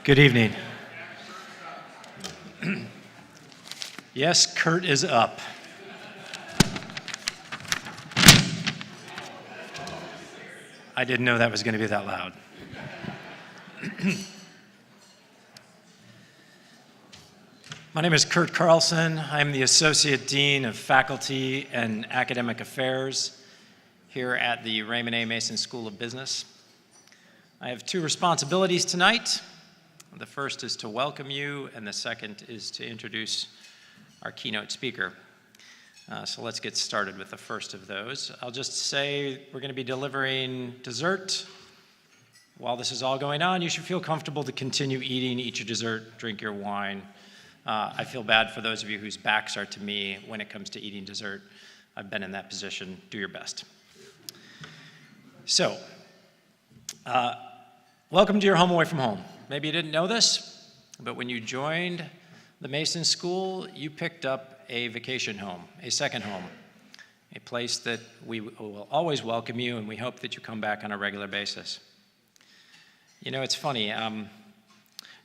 Good evening. Yes, Kurt is up. I didn't know that was going to be that loud. My name is Kurt Carlson. I'm the Associate Dean of Faculty and Academic Affairs here at the Raymond A. Mason School of Business. I have two responsibilities tonight. The first is to welcome you, and the second is to introduce our keynote speaker. So let's get started with the first of those. I'll just say we're going to be delivering dessert. While this is all going on, you should feel comfortable to continue eating, eat your dessert, drink your wine. I feel bad for those of you whose backs are to me when it comes to eating dessert. I've been in that position. Do your best. So, welcome to your home away from home. Maybe you didn't know this, but when you joined the Mason School, you picked up a vacation home, a second home, a place that we will always welcome you, and we hope that you come back on a regular basis. You know, it's funny,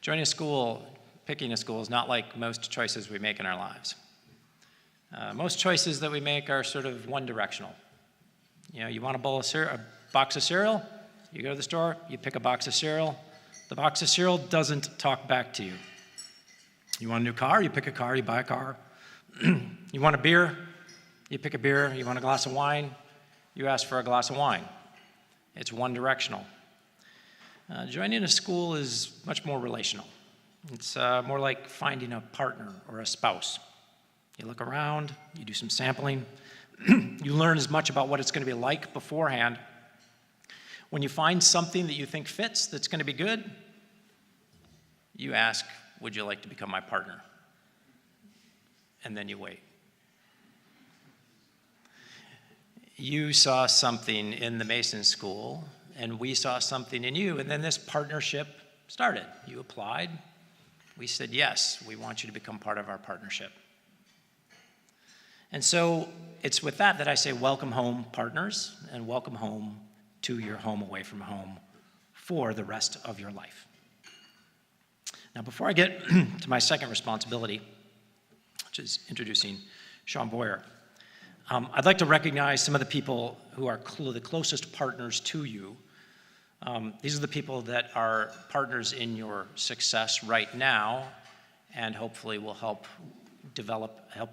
joining a school, picking a school is not like most choices we make in our lives. Most choices that we make are sort of one-directional. You know, you want a box of cereal, you go to the store, you pick a box of cereal. The box of cereal doesn't talk back to you. You want a new car, you pick a car, you buy a car. You want a beer, you pick a beer. You want a glass of wine, you ask for a glass of wine. It's one-directional. Joining a school is much more relational. It's more like finding a partner or a spouse. You look around, you do some sampling, you learn as much about what it's going to be like beforehand. When you find something that you think fits, that's going to be good, you ask, would you like to become my partner? And then you wait. You saw something in the Mason School, and we saw something in you, and then this partnership started. You applied. We said, yes, we want you to become part of our partnership. And so it's with that I say welcome home, partners, and welcome home to your home away from home for the rest of your life. Now, before I get to my second responsibility, which is introducing Sean Boyer, I'd like to recognize some of the people who are the closest partners to you. These are the people that are partners in your success right now, and hopefully will help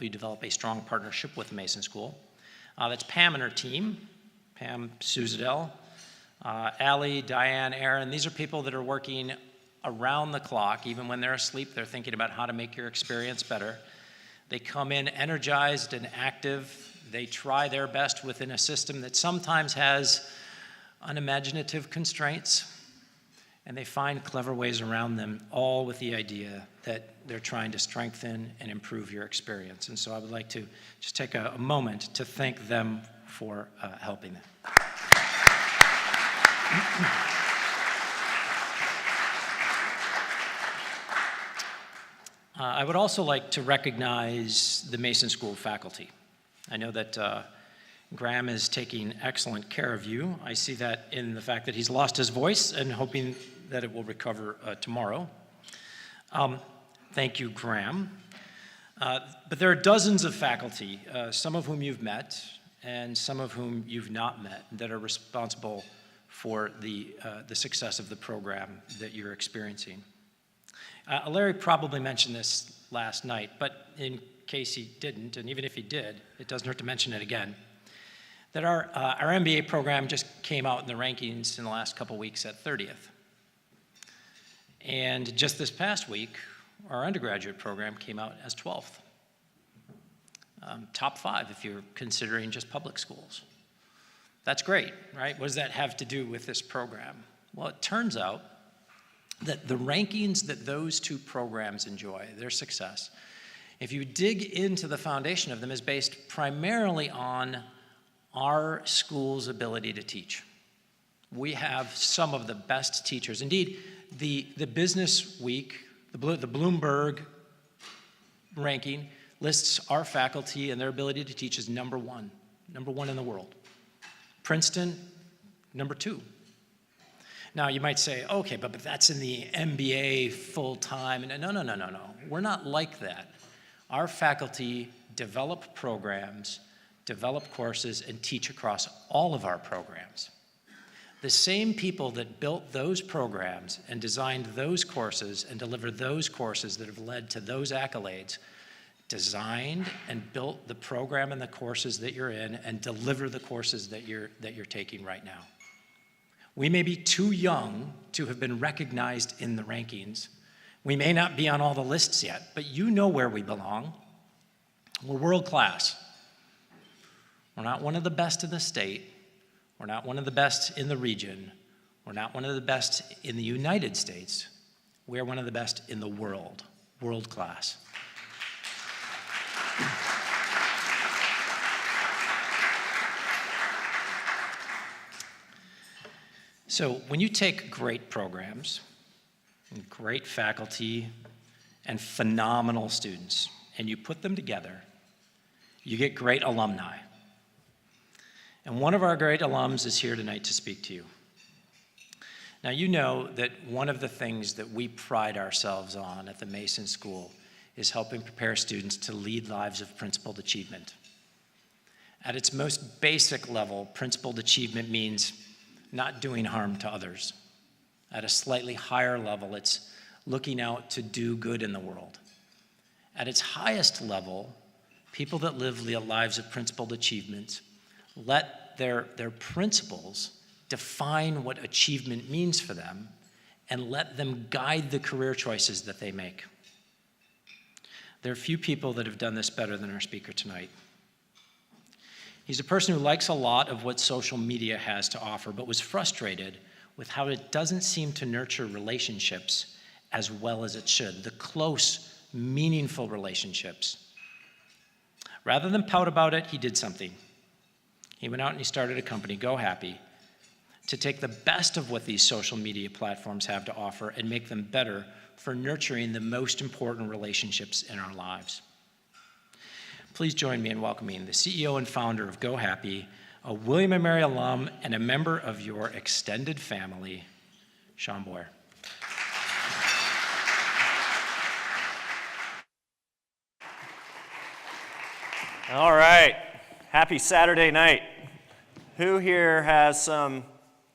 you develop a strong partnership with the Mason School. That's Pam and her team. Pam Suzadell, Allie, Diane, Aaron. These are people that are working around the clock. Even when they're asleep, they're thinking about how to make your experience better. They come in energized and active. They try their best within a system that sometimes has unimaginative constraints, and they find clever ways around them, all with the idea that they're trying to strengthen and improve your experience. And so I would like to just take a moment to thank them for helping them. I would also like to recognize the Mason School faculty. I know that Graham is taking excellent care of you. I see that in the fact that he's lost his voice and hoping that it will recover tomorrow. Thank you, Graham. But there are dozens of faculty, some of whom you've met and some of whom you've not met, that are responsible for the success of the program that you're experiencing. Larry probably mentioned this last night, but in case he didn't, and even if he did, it doesn't hurt to mention it again, that our MBA program just came out in the rankings in the last couple weeks at 30th. And just this past week, our undergraduate program came out as 12th. Top 5 if you're considering just public schools. That's great, right? What does that have to do with this program? Well, it turns out that the rankings that those two programs enjoy, their success, if you dig into the foundation of them, is based primarily on our school's ability to teach. We have some of the best teachers. Indeed, the Business Week, the Bloomberg ranking lists our faculty and their ability to teach as number one in the world. Princeton, number 2. Now, you might say, okay, but that's in the MBA full-time. No. We're not like that. Our faculty develop programs, develop courses, and teach across all of our programs. The same people that built those programs and designed those courses and delivered those courses that have led to those accolades designed and built the program and the courses that you're in and deliver the courses that you're taking right now. We may be too young to have been recognized in the rankings. We may not be on all the lists yet, but you know where we belong. We're world class. We're not one of the best in the state. We're not one of the best in the region. We're not one of the best in the United States. We're one of the best in the world, world class. So when you take great programs, and great faculty, and phenomenal students, and you put them together, you get great alumni. And one of our great alums is here tonight to speak to you. Now, you know that one of the things that we pride ourselves on at the Mason School is helping prepare students to lead lives of principled achievement. At its most basic level, principled achievement means not doing harm to others. At a slightly higher level, it's looking out to do good in the world. At its highest level, people that live lives of principled achievement let their principles define what achievement means for them and let them guide the career choices that they make. There are few people that have done this better than our speaker tonight. He's a person who likes a lot of what social media has to offer, but was frustrated with how it doesn't seem to nurture relationships as well as it should, the close, meaningful relationships. Rather than pout about it, he did something. He went out and he started a company, Go Happy, to take the best of what these social media platforms have to offer and make them better for nurturing the most important relationships in our lives. Please join me in welcoming the CEO and founder of Go Happy, a William & Mary alum and a member of your extended family, Sean Boyer. All right, happy Saturday night. Who here has some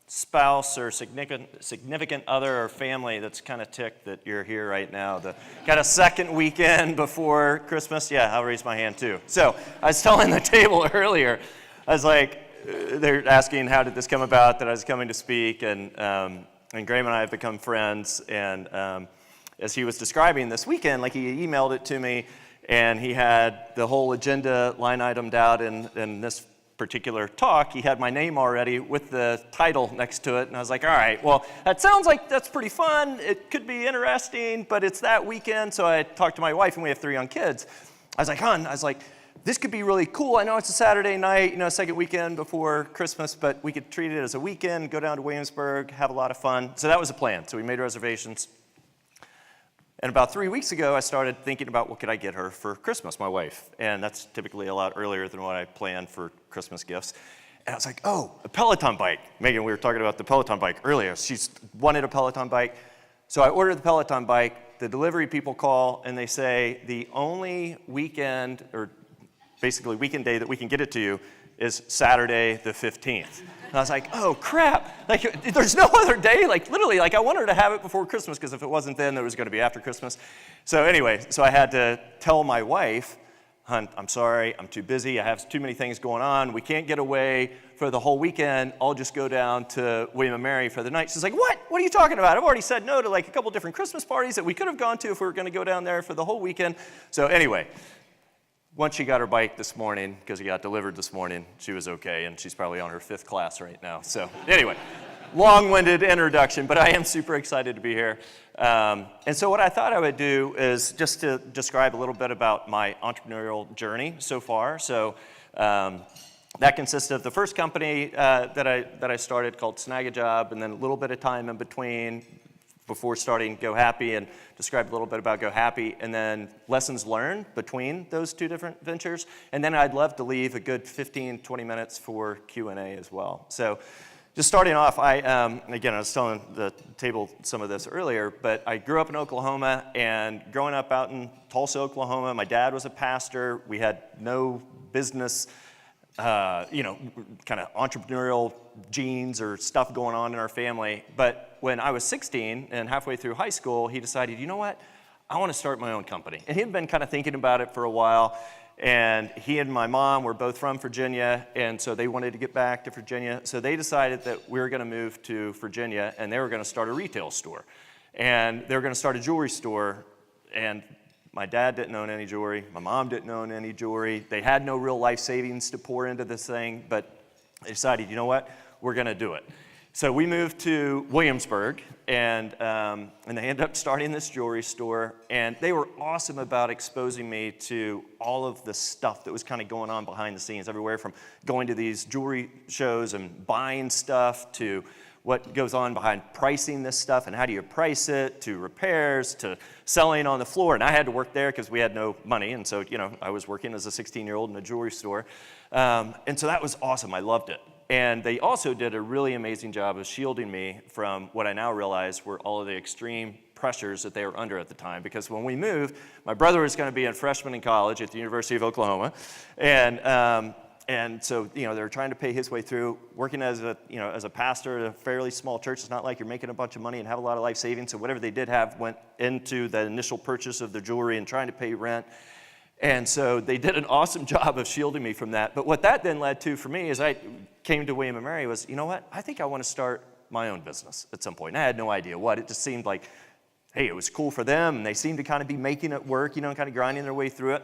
spouse or significant other or family that's kind of ticked that you're here right now? The kind of second weekend before Christmas? Yeah, I'll raise my hand too. So I was telling the table earlier, I was like, they're asking how did this come about that I was coming to speak, and Graham and I have become friends, and as he was describing this weekend, like he emailed it to me, and he had the whole agenda line itemed out in this particular talk. He had my name already with the title next to it, and I was like, all right, well, that sounds like that's pretty fun. It could be interesting, but it's that weekend, so I talked to my wife, and we have 3 young kids. I was like, hon, this could be really cool. I know it's a Saturday night, second weekend before Christmas, but we could treat it as a weekend, go down to Williamsburg, have a lot of fun. So that was a plan. So we made reservations. And about 3 weeks ago, I started thinking about what could I get her for Christmas, my wife. And that's typically a lot earlier than what I planned for Christmas gifts. And I was like, oh, a Peloton bike. Megan, we were talking about the Peloton bike earlier. She's wanted a Peloton bike. So I ordered the Peloton bike. The delivery people call, and they say the only weekend, or basically weekend day that we can get it to you is Saturday the 15th. And I was like, oh, crap. There's no other day? Literally, I wanted her to have it before Christmas, because if it wasn't then, it was going to be after Christmas. So anyway, I had to tell my wife, hon, I'm sorry, I'm too busy. I have too many things going on. We can't get away for the whole weekend. I'll just go down to William & Mary for the night. She's like, what? What are you talking about? I've already said no to a couple different Christmas parties that we could have gone to if we were going to go down there for the whole weekend. So anyway, once she got her bike this morning, because it got delivered this morning, she was okay, and she's probably on her 5th class right now. So anyway, long-winded introduction, but I am super excited to be here. And so what I thought I would do is just to describe a little bit about my entrepreneurial journey so far. So that consists of the first company that I started called Snagajob, and then a little bit of time in between before starting Go Happy, and describe a little bit about Go Happy, and then lessons learned between those 2 different ventures. And then I'd love to leave a good 15, 20 minutes for Q&A as well. So just starting off, again, I was telling the table some of this earlier, but I grew up in Oklahoma, and growing up out in Tulsa, Oklahoma, my dad was a pastor. We had no business, kind of entrepreneurial genes or stuff going on in our family. But when I was 16 and halfway through high school, he decided, you know what? I want to start my own company. And he had been kind of thinking about it for a while. And he and my mom were both from Virginia, and so they wanted to get back to Virginia. So they decided that we were going to move to Virginia, and they were going to start a retail store. And they were going to start a jewelry store, and my dad didn't own any jewelry. My mom didn't own any jewelry. They had no real life savings to pour into this thing, but they decided, you know what, we're going to do it. So we moved to Williamsburg, and they ended up starting this jewelry store, and they were awesome about exposing me to all of the stuff that was kind of going on behind the scenes, everywhere from going to these jewelry shows and buying stuff to what goes on behind pricing this stuff and how do you price it, to repairs, to selling on the floor. And I had to work there because we had no money, and so, I was working as a 16-year-old in a jewelry store. And so that was awesome. I loved it. And they also did a really amazing job of shielding me from what I now realize were all of the extreme pressures that they were under at the time. Because when we moved, my brother was going to be a freshman in college at the University of Oklahoma. And so, they were trying to pay his way through, working as a pastor at a fairly small church. It's not like you're making a bunch of money and have a lot of life savings. So whatever they did have went into the initial purchase of the jewelry and trying to pay rent. And so they did an awesome job of shielding me from that. But what that then led to for me as I came to William & Mary was, you know what, I think I want to start my own business at some point. And I had no idea what. It just seemed like, hey, it was cool for them, and they seemed to kind of be making it work, kind of grinding their way through it.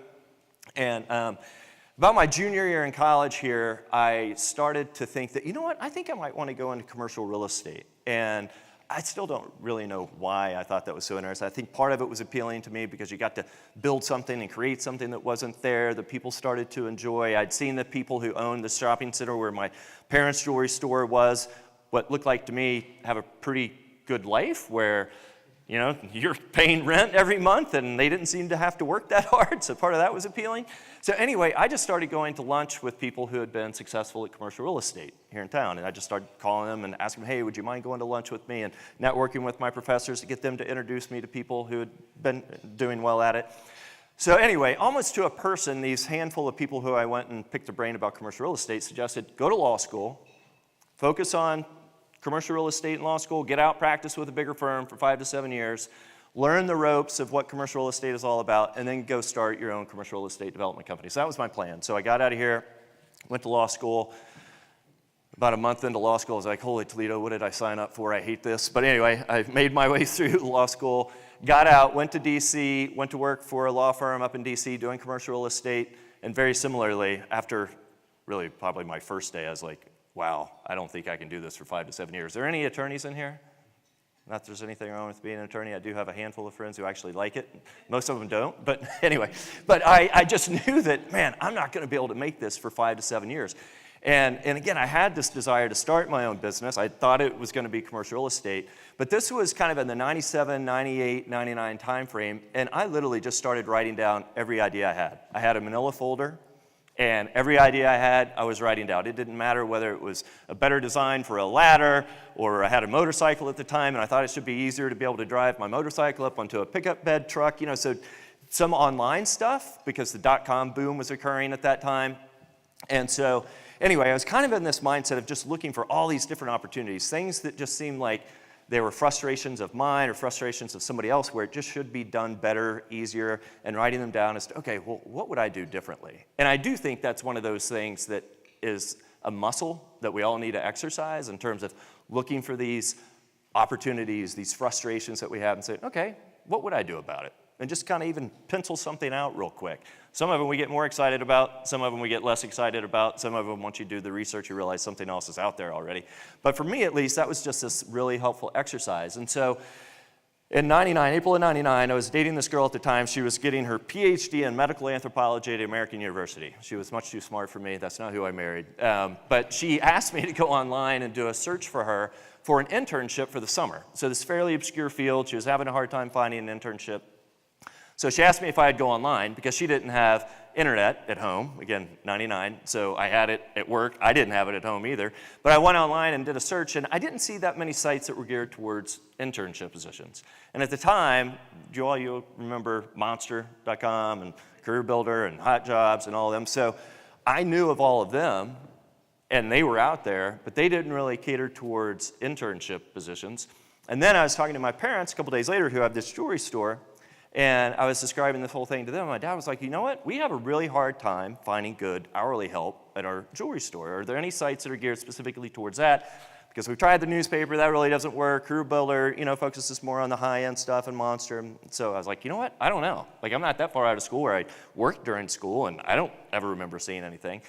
And about my junior year in college here, I started to think that, you know what, I think I might want to go into commercial real estate. And I still don't really know why I thought that was so interesting. I think part of it was appealing to me because you got to build something and create something that wasn't there, that people started to enjoy. I'd seen the people who owned the shopping center where my parents' jewelry store was, what looked like to me, have a pretty good life where, you're paying rent every month and they didn't seem to have to work that hard, so part of that was appealing. So anyway, I just started going to lunch with people who had been successful at commercial real estate here in town, and I just started calling them and asking them, hey, would you mind going to lunch with me, and networking with my professors to get them to introduce me to people who had been doing well at it. So anyway, almost to a person, these handful of people who I went and picked their brain about commercial real estate suggested, go to law school, focus on commercial real estate in law school, get out, practice with a bigger firm for 5 to 7 years, learn the ropes of what commercial real estate is all about, and then go start your own commercial real estate development company. So that was my plan. So I got out of here, went to law school. About a month into law school, I was like, holy Toledo, what did I sign up for? I hate this. But anyway, I made my way through law school, got out, went to D.C., went to work for a law firm up in D.C. doing commercial real estate, and very similarly, after really probably my first day, I was like, wow, I don't think I can do this for 5 to 7 years. Are there any attorneys in here? Not that there's anything wrong with being an attorney. I do have a handful of friends who actually like it. Most of them don't, but anyway. But I just knew that, man, I'm not going to be able to make this for 5 to 7 years. And again, I had this desire to start my own business. I thought it was going to be commercial real estate. But this was kind of in the 97, 98, 99 time frame, and I literally just started writing down every idea I had. I had a manila folder. And every idea I had, I was writing down. It didn't matter whether it was a better design for a ladder, or I had a motorcycle at the time, and I thought it should be easier to be able to drive my motorcycle up onto a pickup bed truck, so some online stuff, because the dot-com boom was occurring at that time. And so, anyway, I was kind of in this mindset of just looking for all these different opportunities, things that just seemed like they were frustrations of mine or frustrations of somebody else where it just should be done better, easier, and writing them down as to, okay, well, what would I do differently? And I do think that's one of those things that is a muscle that we all need to exercise in terms of looking for these opportunities, these frustrations that we have and say, okay, what would I do about it? And just kind of even pencil something out real quick. Some of them we get more excited about, some of them we get less excited about, some of them once you do the research you realize something else is out there already. But for me at least, that was just this really helpful exercise. And so in April of 99, I was dating this girl at the time. She was getting her PhD in medical anthropology at American University. She was much too smart for me. That's not who I married. But she asked me to go online and do a search for her for an internship for the summer. So this fairly obscure field, she was having a hard time finding an internship. So she asked me if I'd go online because she didn't have internet at home, again, 99, so I had it at work. I didn't have it at home either. But I went online and did a search, and I didn't see that many sites that were geared towards internship positions. And at the time, Joel, you'll remember Monster.com and Career Builder and Hot Jobs and all of them. So I knew of all of them, and they were out there, but they didn't really cater towards internship positions. And then I was talking to my parents a couple days later who have this jewelry store, and I was describing this whole thing to them. My dad was like, you know what? We have a really hard time finding good hourly help at our jewelry store. Are there any sites that are geared specifically towards that? Because we've tried the newspaper, that really doesn't work. Career Builder, focuses more on the high-end stuff and Monster. So I was like, you know what? I don't know. Like, I'm not that far out of school where I worked during school, and I don't ever remember seeing anything.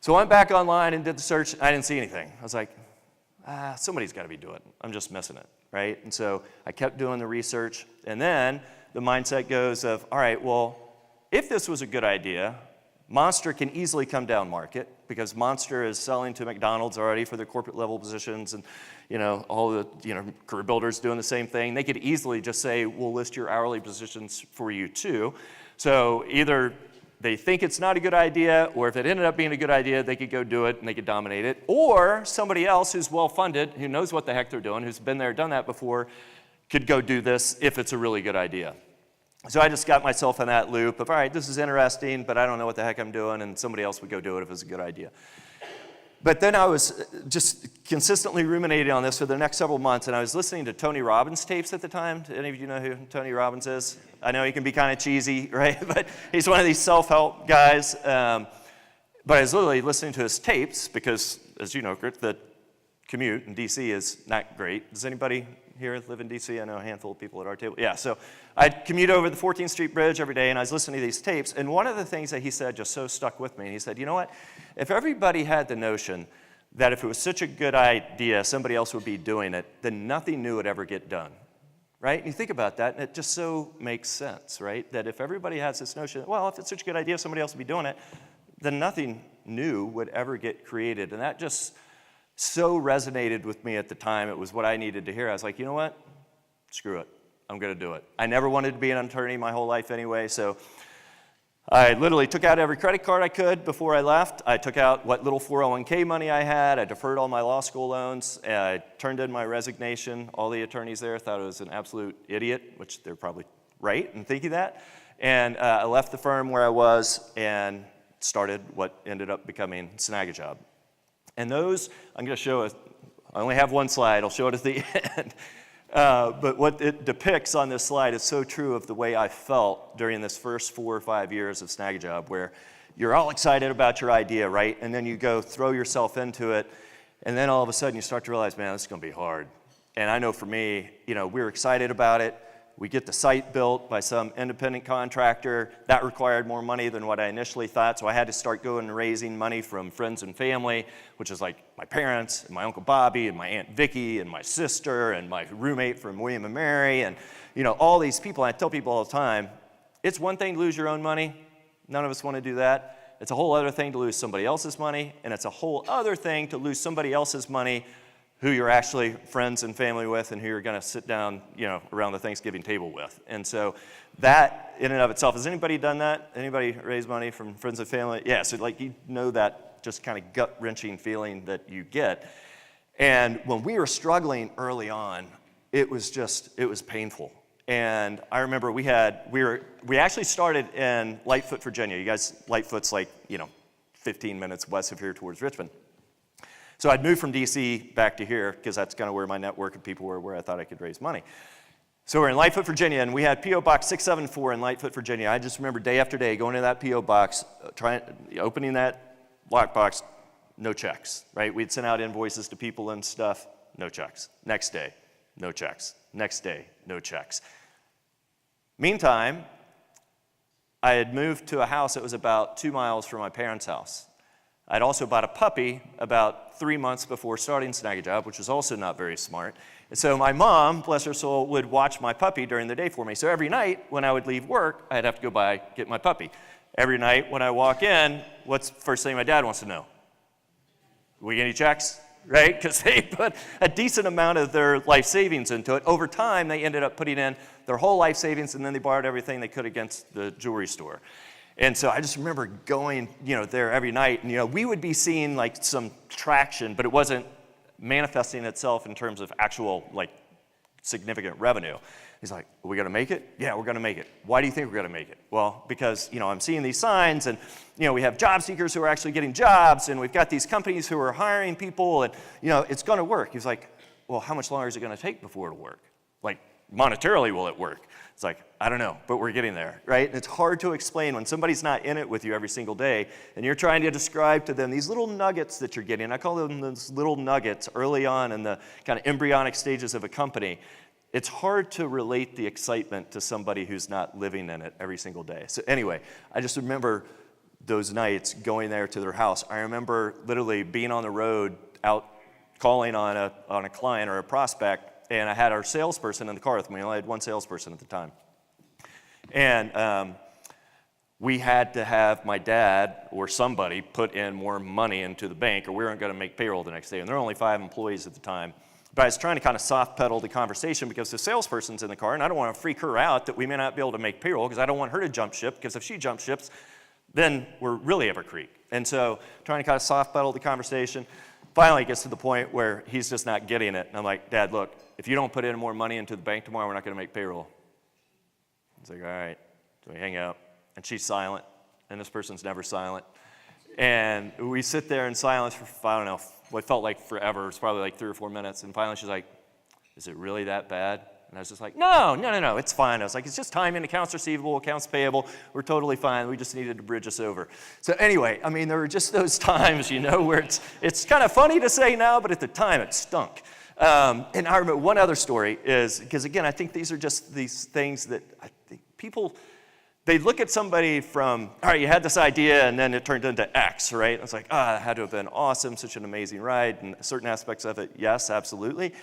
So I went back online and did the search. I didn't see anything. I was like, somebody's got to be doing it. I'm just missing it, right? And so I kept doing the research, and then the mindset goes of, all right, well, if this was a good idea, Monster can easily come down market because Monster is selling to McDonald's already for their corporate level positions, and all the Career Builders doing the same thing. They could easily just say, we'll list your hourly positions for you too. So either they think it's not a good idea, or if it ended up being a good idea, they could go do it and they could dominate it. Or somebody else who's well-funded, who knows what the heck they're doing, who's been there, done that before, could go do this if it's a really good idea. So I just got myself in that loop of, all right, this is interesting, but I don't know what the heck I'm doing, and somebody else would go do it if it was a good idea. But then I was just consistently ruminating on this for the next several months, and I was listening to Tony Robbins tapes at the time. Do any of you know who Tony Robbins is? I know he can be kind of cheesy, right? But he's one of these self-help guys. But I was literally listening to his tapes because, as you know, the commute in D.C. is not great. Does anybody here live in D.C.? I know a handful of people at our table. Yeah, so I'd commute over the 14th Street Bridge every day, and I was listening to these tapes, and one of the things that he said just so stuck with me. He said, you know what? If everybody had the notion that if it was such a good idea, somebody else would be doing it, then nothing new would ever get done, right? And you think about that, and it just so makes sense, right? That if everybody has this notion, well, if it's such a good idea, somebody else would be doing it, then nothing new would ever get created. And that just so resonated with me at the time. It was what I needed to hear. I was like, you know what? Screw it. I'm going to do it. I never wanted to be an attorney my whole life anyway, so I literally took out every credit card I could before I left. I took out what little 401k money I had. I deferred all my law school loans. I turned in my resignation. All the attorneys there thought I was an absolute idiot, which they're probably right in thinking that. And I left the firm where I was and started what ended up becoming Snagajob. And those, I'm going to show it. I only have one slide. I'll show it at the end. But what it depicts on this slide is so true of the way I felt during this first 4 or 5 years of Snagajob, where you're all excited about your idea, right? And then you go throw yourself into it, and then all of a sudden you start to realize, man, this is going to be hard. And I know for me, we were excited about it. We get the site built by some independent contractor. That required more money than what I initially thought, so I had to start going and raising money from friends and family, which is like my parents, and my Uncle Bobby, and my Aunt Vicky, and my sister, and my roommate from William and Mary, and all these people. I tell people all the time, it's one thing to lose your own money. None of us want to do that. It's a whole other thing to lose somebody else's money, and it's a whole other thing to lose somebody else's money who you're actually friends and family with and who you're going to sit down, around the Thanksgiving table with. And so that in and of itself, has anybody done that? Anybody raise money from friends and family? Yeah, so that just kind of gut-wrenching feeling that you get. And when we were struggling early on, it was painful. And I remember we actually started in Lightfoot, Virginia. You guys, Lightfoot's 15 minutes west of here towards Richmond. So I'd moved from D.C. back to here because that's kind of where my network of people were, where I thought I could raise money. So we're in Lightfoot, Virginia, and we had P.O. Box 674 in Lightfoot, Virginia. I just remember day after day going to that P.O. box, opening that lockbox, no checks, right? We'd send out invoices to people and stuff, no checks. Next day, no checks. Next day, no checks. Meantime, I had moved to a house that was about 2 miles from my parents' house. I'd also bought a puppy about 3 months before starting Snagajob, which was also not very smart. And so my mom, bless her soul, would watch my puppy during the day for me. So every night when I would leave work, I'd have to go by, get my puppy. Every night when I walk in, what's the first thing my dad wants to know? We get any checks? Right? Because they put a decent amount of their life savings into it. Over time, they ended up putting in their whole life savings, and then they borrowed everything they could against the jewelry store. And so I just remember going, there every night, and, we would be seeing like some traction, but it wasn't manifesting itself in terms of actual like significant revenue. He's like, are we gonna make it? Yeah, we're gonna make it. Why do you think we're gonna make it? Well, because, I'm seeing these signs, and, we have job seekers who are actually getting jobs, and we've got these companies who are hiring people, and, it's gonna work. He's like, well, how much longer is it gonna take before it'll work? Like, monetarily, will it work? It's like, I don't know, but we're getting there, right? And it's hard to explain when somebody's not in it with you every single day, and you're trying to describe to them these little nuggets that you're getting. I call them those little nuggets early on in the kind of embryonic stages of a company. It's hard to relate the excitement to somebody who's not living in it every single day. So anyway, I just remember those nights going there to their house. I remember literally being on the road out calling on a client or a prospect, and I had our salesperson in the car with me. I only had one salesperson at the time. And we had to have my dad or somebody put in more money into the bank, or we weren't going to make payroll the next day. And there were only 5 employees at the time. But I was trying to kind of soft pedal the conversation because the salesperson's in the car, and I don't want to freak her out that we may not be able to make payroll because I don't want her to jump ship, because if she jumps ships, then we're really Ever Creek. And so trying to kind of soft pedal the conversation. Finally it gets to the point where he's just not getting it. And I'm like, Dad, look, if you don't put in more money into the bank tomorrow, we're not going to make payroll. He's like, all right. So we hang out, and she's silent, and this person's never silent. And we sit there in silence for, I don't know, what felt like forever. It was probably like 3 or 4 minutes. And finally she's like, is it really that bad? And I was just like, no, it's fine. I was like, it's just timing, accounts receivable, accounts payable. We're totally fine. We just needed to bridge us over. So anyway, I mean, there were just those times, where it's kind of funny to say now, but at the time it stunk. And I remember one other story is, because again, I think these are just these things that I think people, they look at somebody from, all right, you had this idea and then it turned into X, right? And it's like, that had to have been awesome, such an amazing ride, and certain aspects of it, yes, absolutely.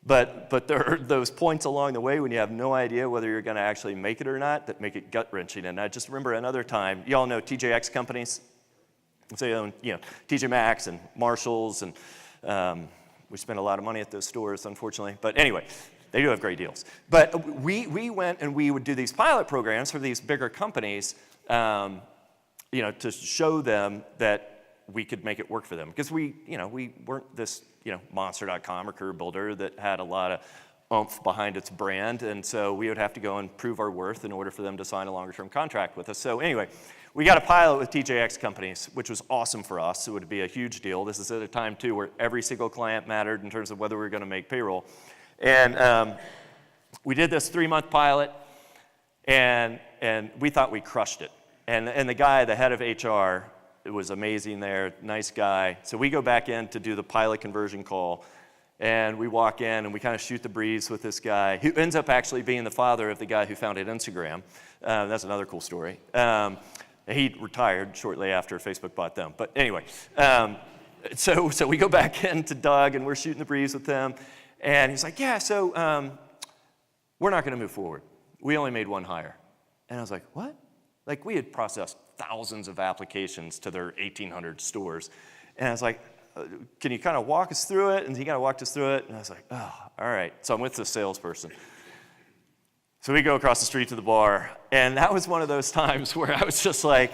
But there are those points along the way when you have no idea whether you're gonna actually make it or not that make it gut-wrenching. And I just remember another time, you all know TJX companies? So they own, TJ Maxx and Marshalls, and we spend a lot of money at those stores, unfortunately. But anyway, they do have great deals. But we went and we would do these pilot programs for these bigger companies, to show them that we could make it work for them. Because we weren't this, monster.com or career builder that had a lot of oomph behind its brand. And so we would have to go and prove our worth in order for them to sign a longer term contract with us. So anyway, we got a pilot with TJX companies, which was awesome for us. It would be a huge deal. This is at a time, too, where every single client mattered in terms of whether we were going to make payroll. And we did this 3-month pilot, and we thought we crushed it. And the guy, the head of HR, it was amazing there, nice guy. So we go back in to do the pilot conversion call, and we walk in, and we kind of shoot the breeze with this guy, who ends up actually being the father of the guy who founded Instagram. That's another cool story. He retired shortly after Facebook bought them. But anyway, so we go back in to Doug, and we're shooting the breeze with him. And he's like, yeah, so we're not going to move forward. We only made 1 hire. And I was like, what? Like, we had processed thousands of applications to their 1,800 stores. And I was like, can you kind of walk us through it? And he kind of walked us through it. And I was like, oh, all right. So I'm with the salesperson. So we go across the street to the bar. And that was one of those times where I was just like,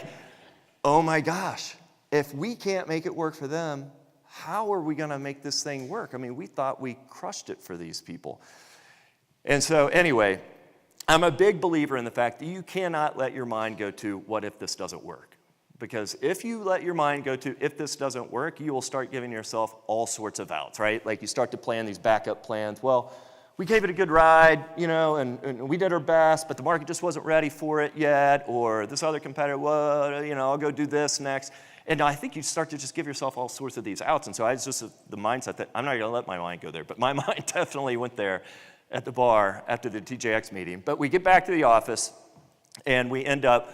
oh my gosh, if we can't make it work for them, how are we going to make this thing work? I mean, we thought we crushed it for these people. And so anyway, I'm a big believer in the fact that you cannot let your mind go to, what if this doesn't work? Because if you let your mind go to, if this doesn't work, you will start giving yourself all sorts of outs, right? Like you start to plan these backup plans. Well, we gave it a good ride, and we did our best, but the market just wasn't ready for it yet, or this other competitor, well, I'll go do this next. And I think you start to just give yourself all sorts of these outs. And so I was just the mindset that I'm not going to let my mind go there. But my mind definitely went there at the bar after the TJX meeting. But we get back to the office, and we end up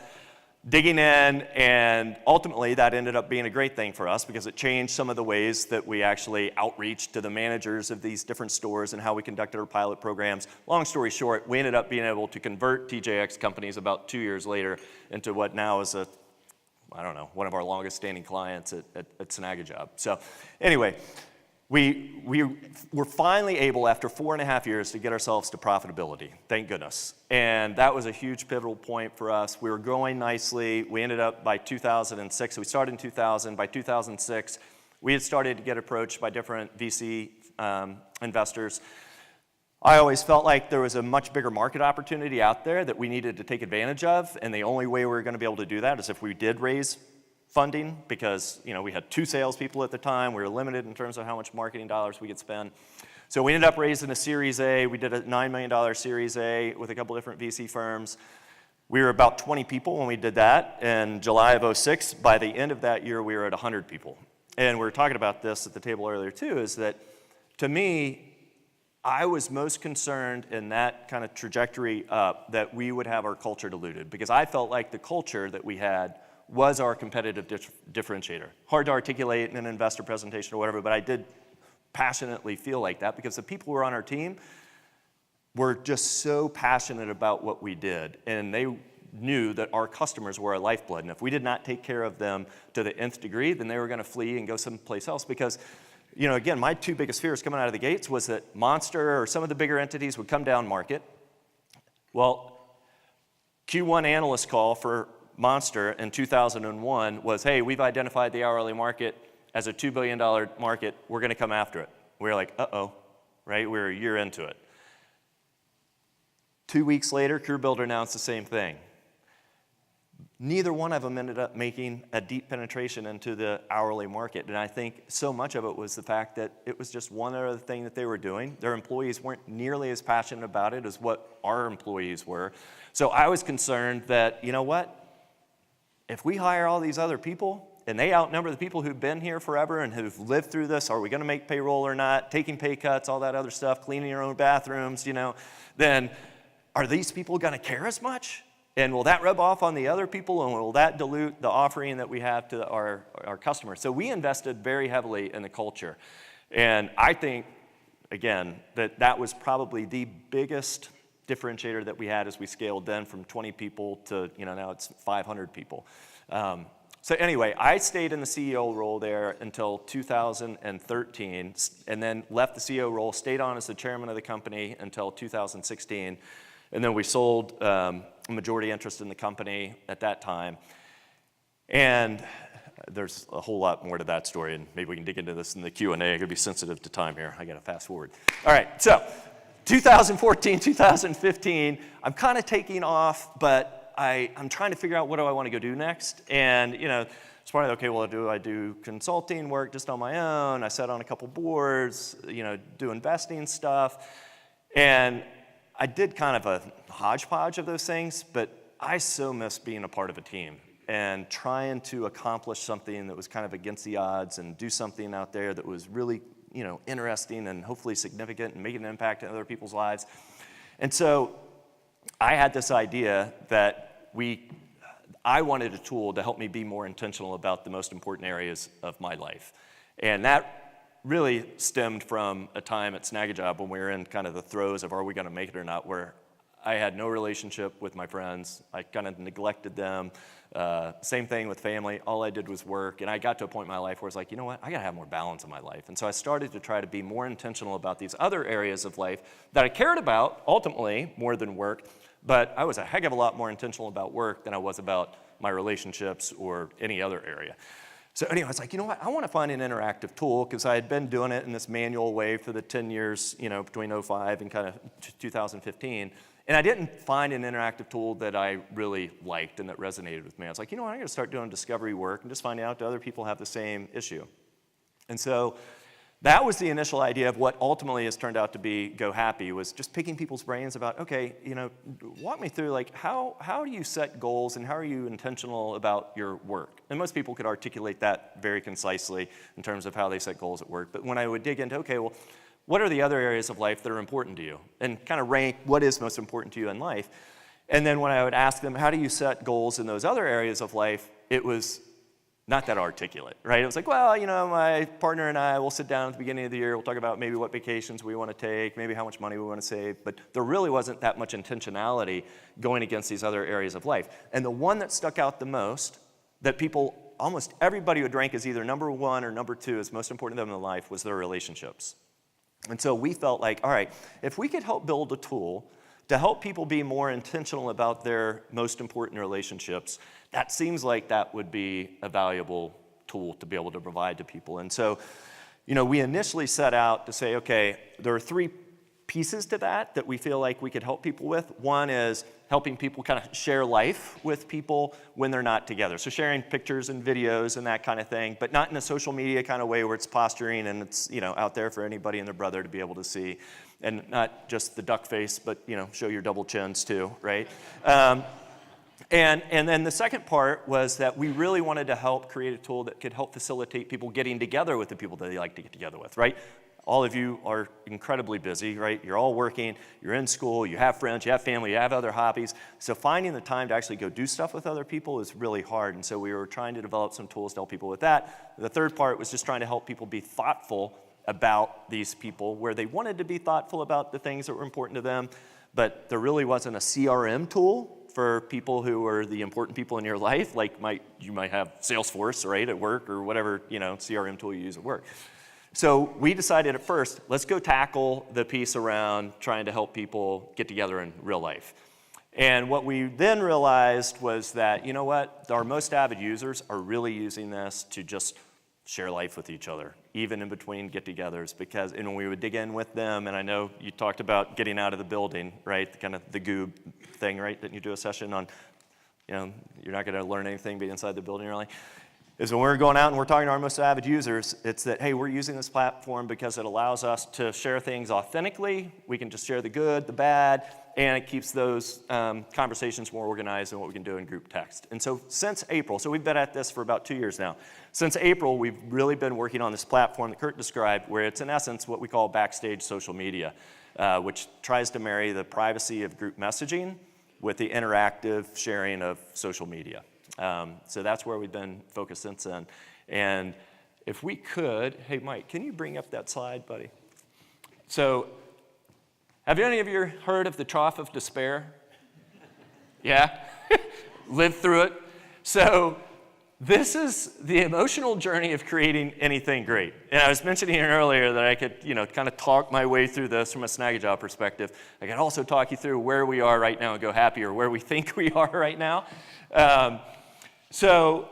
digging in, and ultimately that ended up being a great thing for us because it changed some of the ways that we actually outreach to the managers of these different stores and how we conducted our pilot programs. Long story short, we ended up being able to convert TJX companies about 2 years later into what now is one of our longest standing clients at Snagajob. So anyway, we were finally able, after 4.5 years, to get ourselves to profitability, thank goodness. And that was a huge pivotal point for us. We were growing nicely. We ended up by 2006, so we started in 2000. By 2006, we had started to get approached by different VC investors. I always felt like there was a much bigger market opportunity out there that we needed to take advantage of, and the only way we were going to be able to do that is if we did raise funding, because we had 2 salespeople at the time. We were limited in terms of how much marketing dollars we could spend. So we ended up raising a Series A. We did a $9 million Series A with a couple different VC firms. We were about 20 people when we did that in July of 2006. By the end of that year, we were at 100 people. And we were talking about this at the table earlier too, is that to me, I was most concerned in that kind of trajectory up that we would have our culture diluted, because I felt like the culture that we had was our competitive differentiator. Hard to articulate in an investor presentation or whatever, but I did passionately feel like that because the people who were on our team were just so passionate about what we did, and they knew that our customers were our lifeblood, and if we did not take care of them to the nth degree, then they were going to flee and go someplace else. Because, again, my 2 biggest fears coming out of the gates was that Monster or some of the bigger entities would come down market. Well, Q1 analyst call for Monster in 2001 was, hey, we've identified the hourly market as a $2 billion market. We're going to come after it. We were like, uh-oh, right? We were a year into it. 2 weeks later, CareerBuilder announced the same thing. Neither one of them ended up making a deep penetration into the hourly market. And I think so much of it was the fact that it was just one other thing that they were doing. Their employees weren't nearly as passionate about it as what our employees were. So I was concerned that, you know what? If we hire all these other people and they outnumber the people who've been here forever and who've lived through this, are we going to make payroll or not, taking pay cuts, all that other stuff, cleaning your own bathrooms, then are these people going to care as much? And will that rub off on the other people, and will that dilute the offering that we have to our customers? So we invested very heavily in the culture. And I think, again, that was probably the biggest differentiator that we had as we scaled then from 20 people to, now it's 500 people. So anyway, I stayed in the CEO role there until 2013, and then left the CEO role, stayed on as the chairman of the company until 2016. And then we sold a majority interest in the company at that time. And there's a whole lot more to that story, and maybe we can dig into this in the Q&A. I'm going to be sensitive to time here. I got to fast forward. All right, so 2014, 2015, I'm kind of taking off, but I'm trying to figure out what do I want to go do next. And, it's probably, okay, well, do I do consulting work just on my own? I sat on a couple boards, do investing stuff. And I did kind of a hodgepodge of those things, but I so miss being a part of a team and trying to accomplish something that was kind of against the odds and do something out there that was really, interesting and hopefully significant and making an impact in other people's lives. And so I had this idea that I wanted a tool to help me be more intentional about the most important areas of my life. And that really stemmed from a time at Snagajob when we were in kind of the throes of are we going to make it or not, where I had no relationship with my friends. I kind of neglected them. Same thing with family. All I did was work. And I got to a point in my life where I was like, you know what? I got to have more balance in my life. And so I started to try to be more intentional about these other areas of life that I cared about, ultimately, more than work. But I was a heck of a lot more intentional about work than I was about my relationships or any other area. So anyway, I was like, you know what? I want to find an interactive tool, because I had been doing it in this manual way for the 10 years, between 2005 and kind of 2015. And I didn't find an interactive tool that I really liked and that resonated with me. I was like, you know what? I'm going to start doing discovery work and just finding out do other people have the same issue. And so that was the initial idea of what ultimately has turned out to be Go Happy, was just picking people's brains about, okay, walk me through, like, how do you set goals and how are you intentional about your work? And most people could articulate that very concisely in terms of how they set goals at work. But when I would dig into, okay, well, what are the other areas of life that are important to you? And kind of rank what is most important to you in life. And then when I would ask them, how do you set goals in those other areas of life, it was not that articulate, right? It was like, well, my partner and I will sit down at the beginning of the year, we'll talk about maybe what vacations we want to take, maybe how much money we want to save, but there really wasn't that much intentionality going against these other areas of life. And the one that stuck out the most, that people almost everybody would rank as either number one or number two as most important to them in life was their relationships. And so we felt like, all right, if we could help build a tool to help people be more intentional about their most important relationships, that seems like that would be a valuable tool to be able to provide to people. And so, we initially set out to say, okay, there are 3 pieces to that we feel like we could help people with. One is helping people kind of share life with people when they're not together. So sharing pictures and videos and that kind of thing, but not in a social media kind of way where it's posturing and it's, out there for anybody and their brother to be able to see. And not just the duck face, but, show your double chins too, right? And then the second part was that we really wanted to help create a tool that could help facilitate people getting together with the people that they like to get together with, right? All of you are incredibly busy, right? You're all working, you're in school, you have friends, you have family, you have other hobbies. So finding the time to actually go do stuff with other people is really hard. And so we were trying to develop some tools to help people with that. The third part was just trying to help people be thoughtful about these people, where they wanted to be thoughtful about the things that were important to them, but there really wasn't a CRM tool for people who are the important people in your life, like you might have Salesforce, right, at work, or whatever, CRM tool you use at work. So we decided at first, let's go tackle the piece around trying to help people get together in real life. And what we then realized was that, our most avid users are really using this to just share life with each other, even in between get-togethers, because when we would dig in with them, and I know you talked about getting out of the building, right, kind of the goob thing, right, that you do a session on, you're not going to learn anything but inside the building, really, is when we're going out and we're talking to our most avid users, it's that, hey, we're using this platform because it allows us to share things authentically. We can just share the good, the bad, and it keeps those conversations more organized than what we can do in group text. And so since April, so we've been at this for about 2 years now. Since April, we've really been working on this platform that Kurt described, where it's in essence what we call Backstage social media, which tries to marry the privacy of group messaging with the interactive sharing of social media. So that's where we've been focused since then. And if we could, hey, Mike, can you bring up that slide, buddy? So have any of you heard of the Trough of Despair? Yeah? Lived through it? So this is the emotional journey of creating anything great. And I was mentioning earlier that I could, kind of talk my way through this from a Snagajob perspective. I could also talk you through where we are right now and go happy, or where we think we are right now. So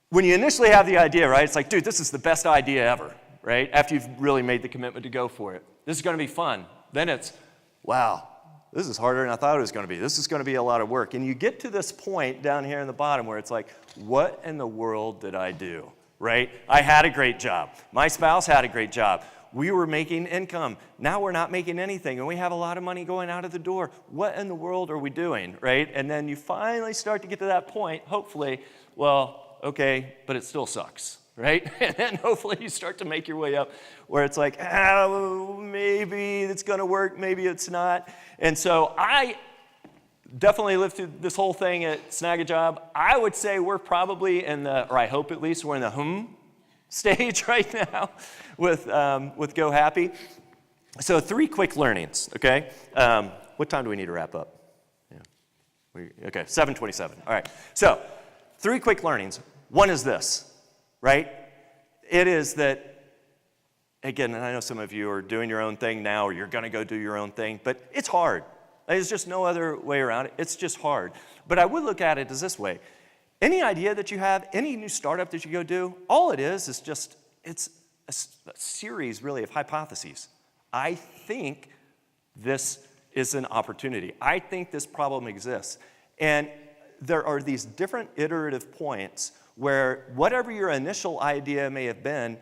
when you initially have the idea, right, it's like, dude, this is the best idea ever, right? After you've really made the commitment to go for it. This is going to be fun. Then it's, wow, this is harder than I thought it was going to be. This is going to be a lot of work. And you get to this point down here in the bottom where it's like, what in the world did I do, right? I had a great job. My spouse had a great job. We were making income. Now we're not making anything, and we have a lot of money going out of the door. What in the world are we doing, right? And then you finally start to get to that point, hopefully, well, okay, but it still sucks, right? And then hopefully you start to make your way up where it's like, maybe it's going to work, maybe it's not. And so I definitely lived through this whole thing at Snagajob. I would say we're probably or I hope at least we're in the stage right now with Go Happy. So 3 quick learnings, okay? What time do we need to wrap up? Yeah. Okay, 7:27. All right. So 3 quick learnings. One is this, right? It is that, again, and I know some of you are doing your own thing now, or you're going to go do your own thing, but it's hard. There's just no other way around it. It's just hard. But I would look at it as this way. Any idea that you have, any new startup that you go do, all it is just, it's a series, really, of hypotheses. I think this is an opportunity. I think this problem exists. And there are these different iterative points where whatever your initial idea may have been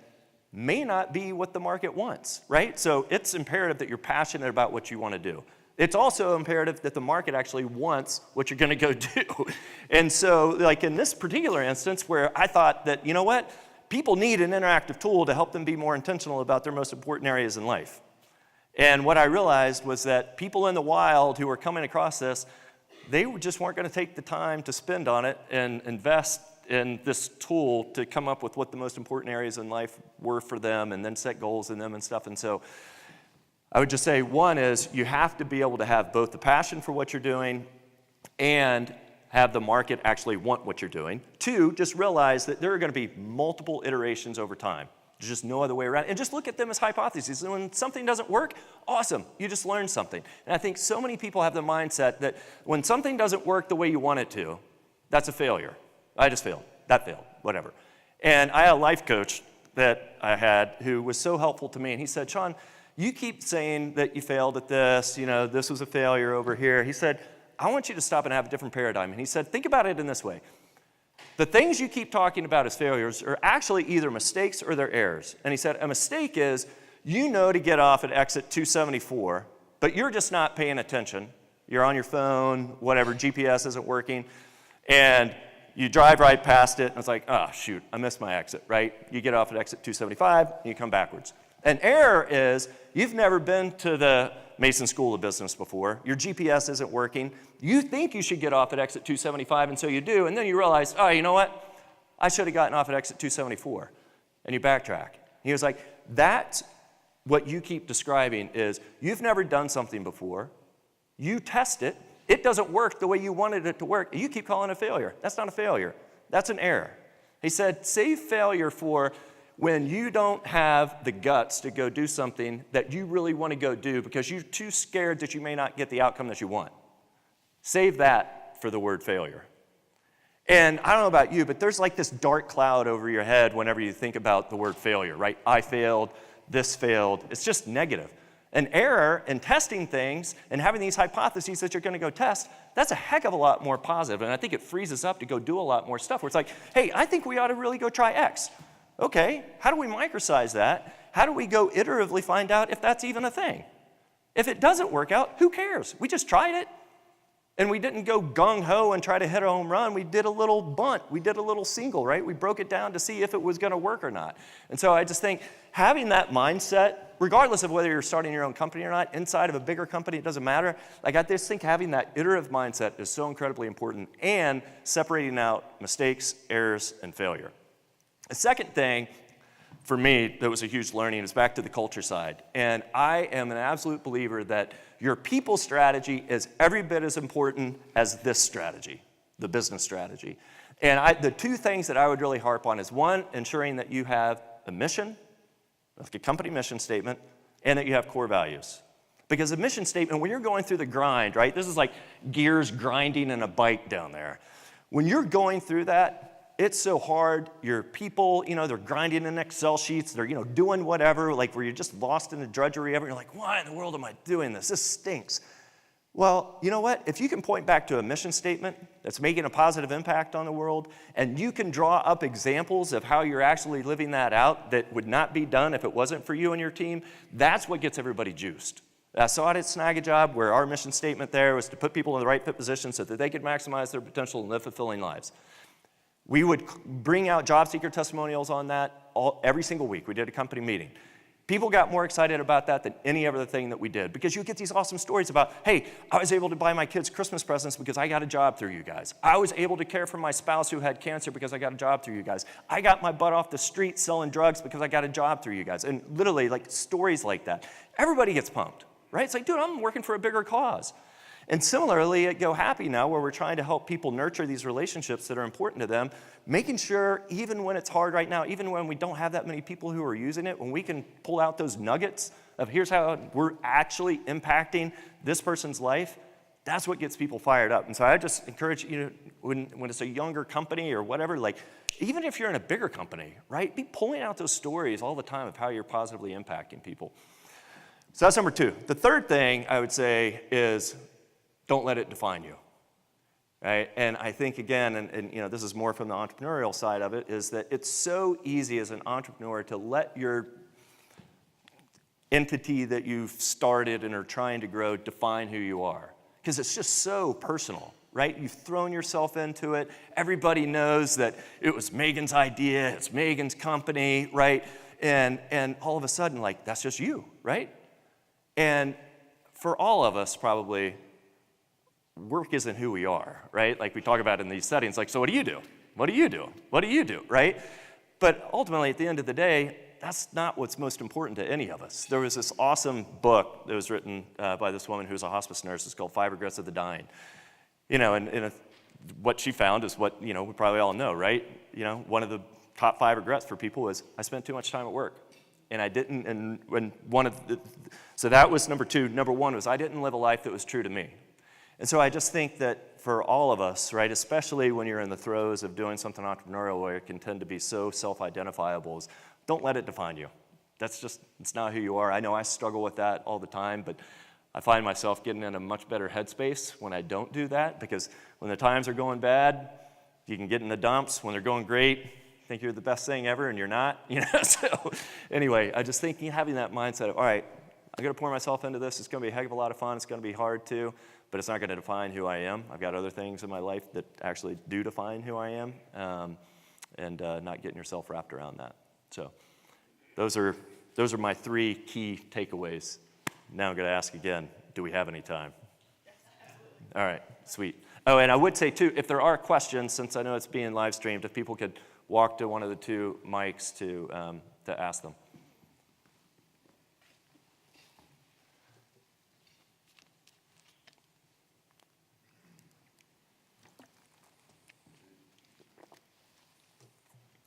may not be what the market wants, right? So it's imperative that you're passionate about what you want to do. It's also imperative that the market actually wants what you're going to go do. And so, like in this particular instance where I thought that, you know what, people need an interactive tool to help them be more intentional about their most important areas in life. And what I realized was that people in the wild who were coming across this, they just weren't going to take the time to spend on it and invest in this tool to come up with what the most important areas in life were for them and then set goals in them and stuff. And so I would just say, one is you have to be able to have both the passion for what you're doing and have the market actually want what you're doing. 2, just realize that there are going to be multiple iterations over time. There's just no other way around. And just look at them as hypotheses. And when something doesn't work, awesome, you just learned something. And I think so many people have the mindset that when something doesn't work the way you want it to, that's a failure. I just failed, that failed, whatever. And I had a life coach that I had who was so helpful to me. And he said, Sean, you keep saying that you failed at this, this was a failure over here. He said, I want you to stop and have a different paradigm. And he said, think about it in this way. The things you keep talking about as failures are actually either mistakes or they're errors. And he said, a mistake is you know to get off at exit 274, but you're just not paying attention. You're on your phone, whatever, GPS isn't working, and you drive right past it, and it's like, oh, shoot, I missed my exit, right? You get off at exit 275, and you come backwards. An error is you've never been to the Mason School of Business before. Your GPS isn't working. You think you should get off at exit 275, and so you do, and then you realize, oh, you know what? I should have gotten off at exit 274, and you backtrack. He was like, that's what you keep describing is you've never done something before. You test it. It doesn't work the way you wanted it to work. You keep calling it a failure. That's not a failure. That's an error. He said, save failure for when you don't have the guts to go do something that you really want to go do because you're too scared that you may not get the outcome that you want. Save that for the word failure. And I don't know about you, but there's like this dark cloud over your head whenever you think about the word failure, right? I failed, this failed. It's just negative. An error in testing things and having these hypotheses that you're going to go test, that's a heck of a lot more positive. And I think it frees us up to go do a lot more stuff where it's like, hey, I think we ought to really go try X. Okay, how do we microsize that? How do we go iteratively find out if that's even a thing? If it doesn't work out, who cares? We just tried it. And we didn't go gung-ho and try to hit a home run. We did a little bunt. We did a little single, right? We broke it down to see if it was going to work or not. And so I just think having that mindset, regardless of whether you're starting your own company or not, inside of a bigger company, it doesn't matter. Like I just think having that iterative mindset is so incredibly important and separating out mistakes, errors, and failure. The second thing for me that was a huge learning is back to the culture side. And I am an absolute believer that your people strategy is every bit as important as this strategy, the business strategy. And the two things that I would really harp on is one, ensuring that you have a mission, like a company mission statement, and that you have core values. Because a mission statement, when you're going through the grind, right, this is like gears grinding in a bike down there. When you're going through that, it's so hard. Your people, they're grinding in Excel sheets. They're, doing whatever, like where you're just lost in the drudgery of it. You're like, why in the world am I doing this? This stinks. Well, you know what? If you can point back to a mission statement that's making a positive impact on the world, and you can draw up examples of how you're actually living that out that would not be done if it wasn't for you and your team, that's what gets everybody juiced. I saw it at Snagajob, where our mission statement there was to put people in the right fit position so that they could maximize their potential and live fulfilling lives. We would bring out job seeker testimonials on that every single week. We did a company meeting. People got more excited about that than any other thing that we did because you get these awesome stories about, hey, I was able to buy my kids Christmas presents because I got a job through you guys. I was able to care for my spouse who had cancer because I got a job through you guys. I got my butt off the street selling drugs because I got a job through you guys. And literally, like stories like that. Everybody gets pumped, right? It's like, dude, I'm working for a bigger cause. And similarly at Go Happy now, where we're trying to help people nurture these relationships that are important to them, making sure even when it's hard right now, even when we don't have that many people who are using it, when we can pull out those nuggets of here's how we're actually impacting this person's life, that's what gets people fired up. And so I just encourage you, when it's a younger company or whatever, like even if you're in a bigger company, right, be pulling out those stories all the time of how you're positively impacting people. So that's number two. The third thing I would say is don't let it define you, right? And I think, again, and this is more from the entrepreneurial side of it, is that it's so easy as an entrepreneur to let your entity that you've started and are trying to grow define who you are, because it's just so personal, right? You've thrown yourself into it. Everybody knows that it was Megan's idea, it's Megan's company, right? And all of a sudden, like, that's just you, right? And for all of us, probably, work isn't who we are, right? Like we talk about in these settings, like, so what do you do? What do you do? What do you do, right? But ultimately, at the end of the day, that's not what's most important to any of us. There was this awesome book that was written by this woman who's a hospice nurse. It's called 5 Regrets of the Dying. And what she found is what, we probably all know, right? One of the top 5 regrets for people is, I spent too much time at work. And I didn't, and when so that was number 2. Number 1 was I didn't live a life that was true to me. And so I just think that for all of us, right, especially when you're in the throes of doing something entrepreneurial where it can tend to be so self-identifiable, is don't let it define you. It's not who you are. I know I struggle with that all the time, but I find myself getting in a much better headspace when I don't do that, because when the times are going bad, you can get in the dumps. When they're going great, think you're the best thing ever, and you're not. So anyway, I just think having that mindset of, all right, I'm going to pour myself into this. It's going to be a heck of a lot of fun. It's going to be hard too, but it's not going to define who I am. I've got other things in my life that actually do define who I am, and not getting yourself wrapped around that. So those are my 3 key takeaways. Now I'm going to ask again, do we have any time? All right, sweet. Oh, and I would say too, if there are questions, since I know it's being live streamed, if people could walk to one of the 2 mics to ask them.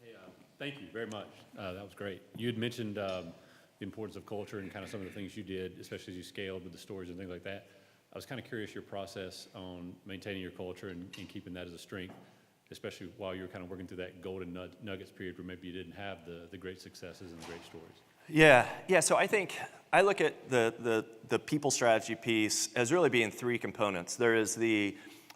Hey, thank you very much. That was great. You had mentioned the importance of culture and kind of some of the things you did, especially as you scaled with the stories and things like that. I was kind of curious your process on maintaining your culture and keeping that as a strength, especially while you were kind of working through that golden nuggets period where maybe you didn't have the great successes and the great stories. Yeah. So I think I look at the people strategy piece as really being 3 components. There is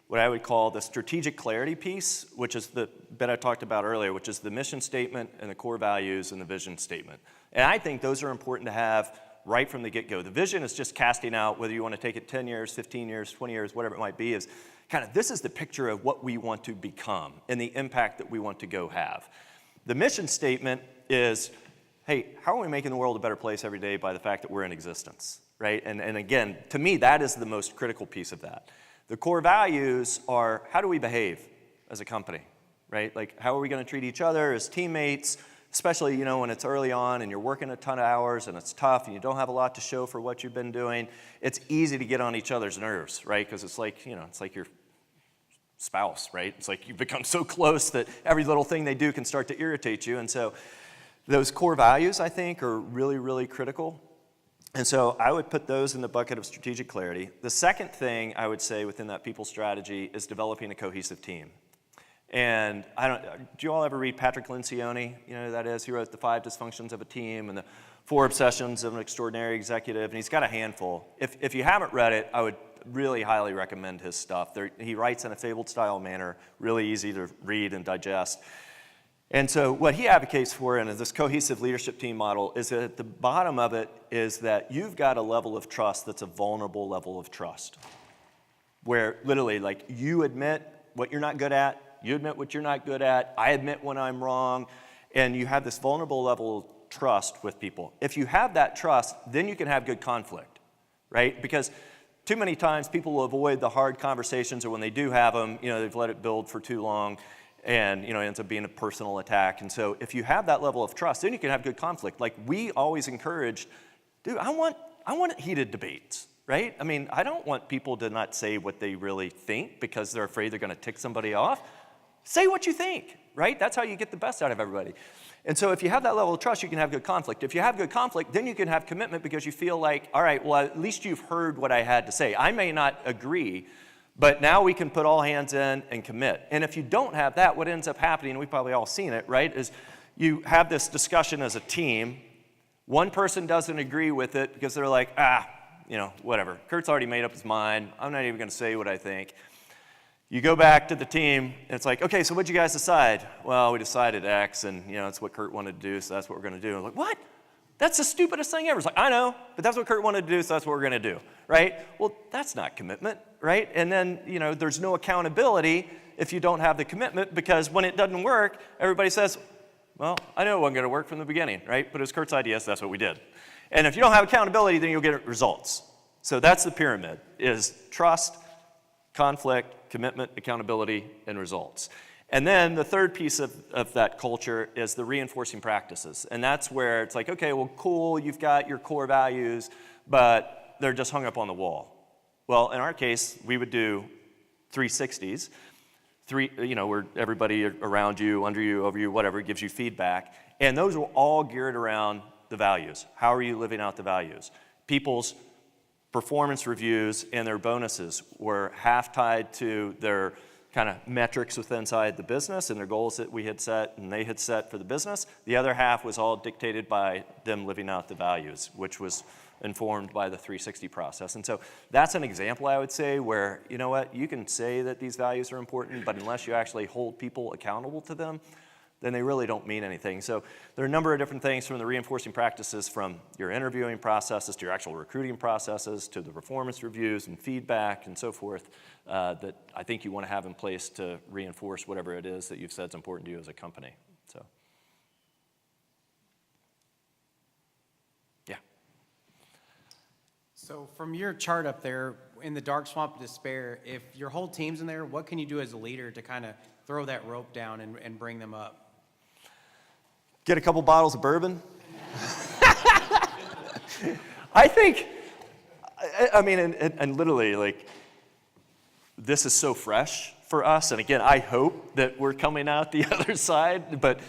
what I would call the strategic clarity piece, which is the bit I talked about earlier, which is the mission statement and the core values and the vision statement. And I think those are important to have right from the get-go. The vision is just casting out, whether you want to take it 10 years, 15 years, 20 years, whatever it might be, is kind of this is the picture of what we want to become and the impact that we want to go have. The mission statement is, hey, how are we making the world a better place every day by the fact that we're in existence, right? And again, to me, that is the most critical piece of that. The core values are, how do we behave as a company, right? Like, how are we going to treat each other as teammates, especially, when it's early on and you're working a ton of hours and it's tough and you don't have a lot to show for what you've been doing. It's easy to get on each other's nerves, right? Because it's like, it's like your spouse, right? It's like you become so close that every little thing they do can start to irritate you. And so those core values, I think, are really, really critical. And so I would put those in the bucket of strategic clarity. The second thing I would say within that people strategy is developing a cohesive team. And do you all ever read Patrick Lencioni? You know who that is? He wrote The 5 Dysfunctions of a Team and The 4 Obsessions of an Extraordinary Executive, and he's got a handful. If you haven't read it, I would really highly recommend his stuff. He writes in a fabled style manner, really easy to read and digest. And so what he advocates for in this cohesive leadership team model is that at the bottom of it is that you've got a level of trust that's a vulnerable level of trust, where literally, like, you admit what you're not good at, you admit what you're not good at, I admit when I'm wrong, and you have this vulnerable level of trust with people. If you have that trust, then you can have good conflict, right? Because too many times people will avoid the hard conversations, or when they do have them, they've let it build for too long, and it ends up being a personal attack. And so if you have that level of trust, then you can have good conflict. Like, we always encourage, I want heated debates, right? I mean, I don't want people to not say what they really think because they're afraid they're going to tick somebody off. Say what you think, right? That's how you get the best out of everybody. And so if you have that level of trust, you can have good conflict. If you have good conflict, then you can have commitment because you feel like, all right, well, at least you've heard what I had to say. I may not agree, but now we can put all hands in and commit. And if you don't have that, what ends up happening, and we've probably all seen it, right, is you have this discussion as a team. One person doesn't agree with it because they're like, whatever. Kurt's already made up his mind. I'm not even going to say what I think. You go back to the team, and it's like, okay, so what'd you guys decide? Well, we decided X, and that's what Kurt wanted to do, so that's what we're going to do. I'm like, what? That's the stupidest thing ever. It's like, I know, but that's what Kurt wanted to do, so that's what we're going to do, right? Well, that's not commitment, right? And then, there's no accountability if you don't have the commitment, because when it doesn't work, everybody says, well, I knew it wasn't going to work from the beginning, right? But it was Kurt's idea, so that's what we did. And if you don't have accountability, then you'll get results. So that's the pyramid, is trust, conflict, commitment, accountability, and results. And then the third piece of that culture is the reinforcing practices. And that's where it's like, okay, well, cool, you've got your core values, but they're just hung up on the wall. Well, in our case, we would do 360s. where everybody around you, under you, over you, whatever, gives you feedback. And those were all geared around the values. How are you living out the values? People's performance reviews and their bonuses were half tied to their kind of metrics within inside the business and their goals that we had set and they had set for the business. The other half was all dictated by them living out the values, which was informed by the 360 process. And so that's an example, I would say, where, you know what, you can say that these values are important, but unless you actually hold people accountable to them, then they really don't mean anything. So there are a number of different things, from the reinforcing practices from your interviewing processes to your actual recruiting processes to the performance reviews and feedback and so forth, that I think you want to have in place to reinforce whatever it is that you've said is important to you as a company. So, yeah. So from your chart up there, in the dark swamp of despair, if your whole team's in there, what can you do as a leader to kind of throw that rope down and bring them up? Get a couple bottles of bourbon. I think, I mean, and literally, like, this is so fresh for us. And again, I hope that we're coming out the other side. But,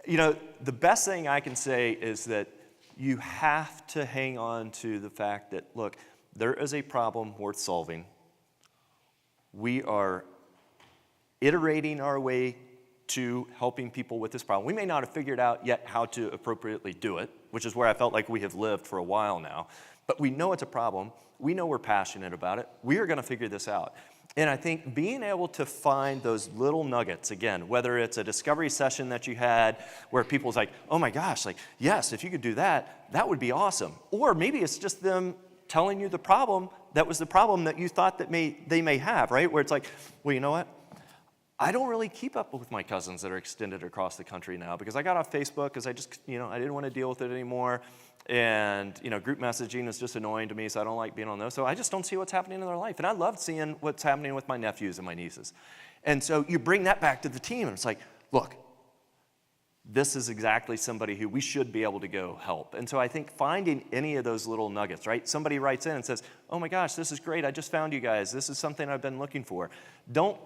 you know, the best thing I can say is that you have to hang on to the fact that, look, there is a problem worth solving. We are iterating our way to helping people with this problem. We may not have figured out yet how to appropriately do it, which is where I felt like we have lived for a while now. But we know it's a problem. We know we're passionate about it. We are going to figure this out. And I think being able to find those little nuggets, again, whether it's a discovery session that you had where people's like, oh my gosh, like, yes, if you could do that, that would be awesome. Or maybe it's just them telling you the problem that was the problem that you thought that they may have, right? Where it's like, well, you know what? I don't really keep up with my cousins that are extended across the country now because I got off Facebook because I just, I didn't want to deal with it anymore. And, group messaging is just annoying to me, so I don't like being on those. So I just don't see what's happening in their life. And I love seeing what's happening with my nephews and my nieces. And so you bring that back to the team, and it's like, look, this is exactly somebody who we should be able to go help. And so I think finding any of those little nuggets, right? Somebody writes in and says, oh my gosh, this is great. I just found you guys. This is something I've been looking for. Don't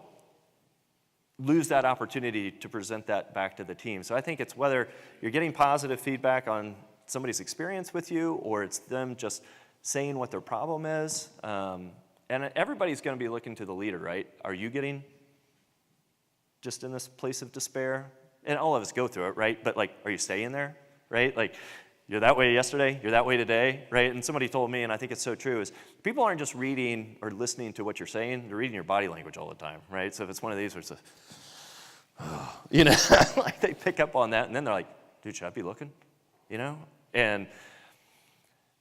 lose that opportunity to present that back to the team. So I think it's whether you're getting positive feedback on somebody's experience with you or it's them just saying what their problem is. And everybody's going to be looking to the leader, right? Are you getting just in this place of despair? And all of us go through it, right? But like, are you staying there, right? Like, you're that way yesterday, you're that way today, right? And somebody told me, and I think it's so true, is people aren't just reading or listening to what you're saying, they're reading your body language all the time, right? So if it's one of these where it's like they pick up on that, and then they're like, dude, should I be looking? And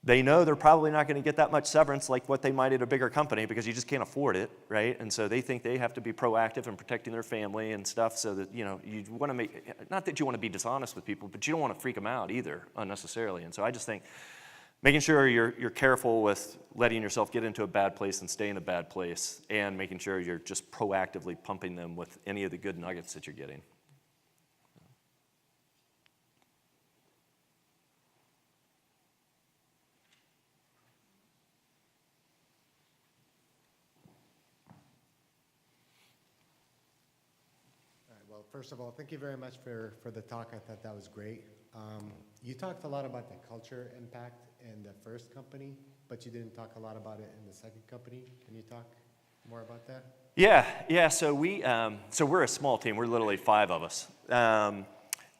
they know they're probably not going to get that much severance like what they might at a bigger company because you just can't afford it, right? And so they think they have to be proactive in protecting their family and stuff so that, you want to make, not that you want to be dishonest with people, but you don't want to freak them out either unnecessarily. And so I just think making sure you're careful with letting yourself get into a bad place and stay in a bad place and making sure you're just proactively pumping them with any of the good nuggets that you're getting. Well, first of all, thank you very much for the talk. I thought that was great. You talked a lot about the culture impact in the first company, but you didn't talk a lot about it in the second company. Can you talk more about that? Yeah. So we're a small team. We're literally 5 of us,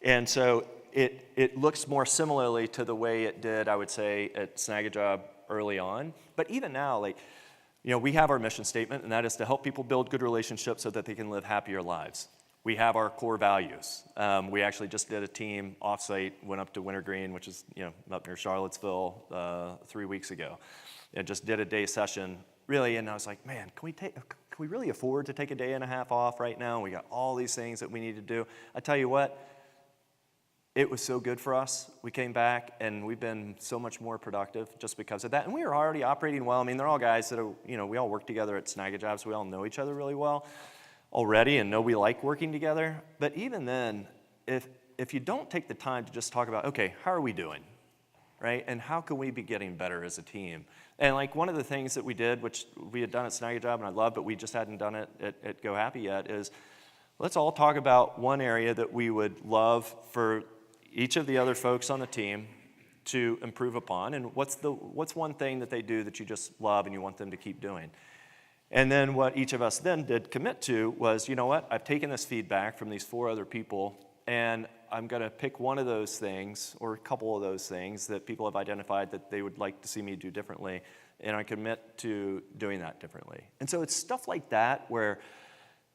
and so it looks more similarly to the way it did, I would say, at Snagajob early on. But even now, we have our mission statement, and that is to help people build good relationships so that they can live happier lives. We have our core values. We actually just did a team offsite, went up to Wintergreen, which is up near Charlottesville, 3 weeks ago, and just did a day session, really. And I was like, man, can we really afford to take a day and a half off right now? We got all these things that we need to do. I tell you what, it was so good for us. We came back, and we've been so much more productive just because of that. And we were already operating well. I mean, they're all guys that are, we all work together at Snagajob, so we all know each other really well already and know we like working together. But even then, if you don't take the time to just talk about, okay, how are we doing, right? And how can we be getting better as a team? And like one of the things that we did, which we had done at Snagajob and I love, but we just hadn't done it at Go Happy yet, is let's all talk about one area that we would love for each of the other folks on the team to improve upon, and what's one thing that they do that you just love and you want them to keep doing. And then what each of us then did commit to was, you know what, I've taken this feedback from these 4 other people, and I'm going to pick one of those things or a couple of those things that people have identified that they would like to see me do differently, and I commit to doing that differently. And so it's stuff like that where,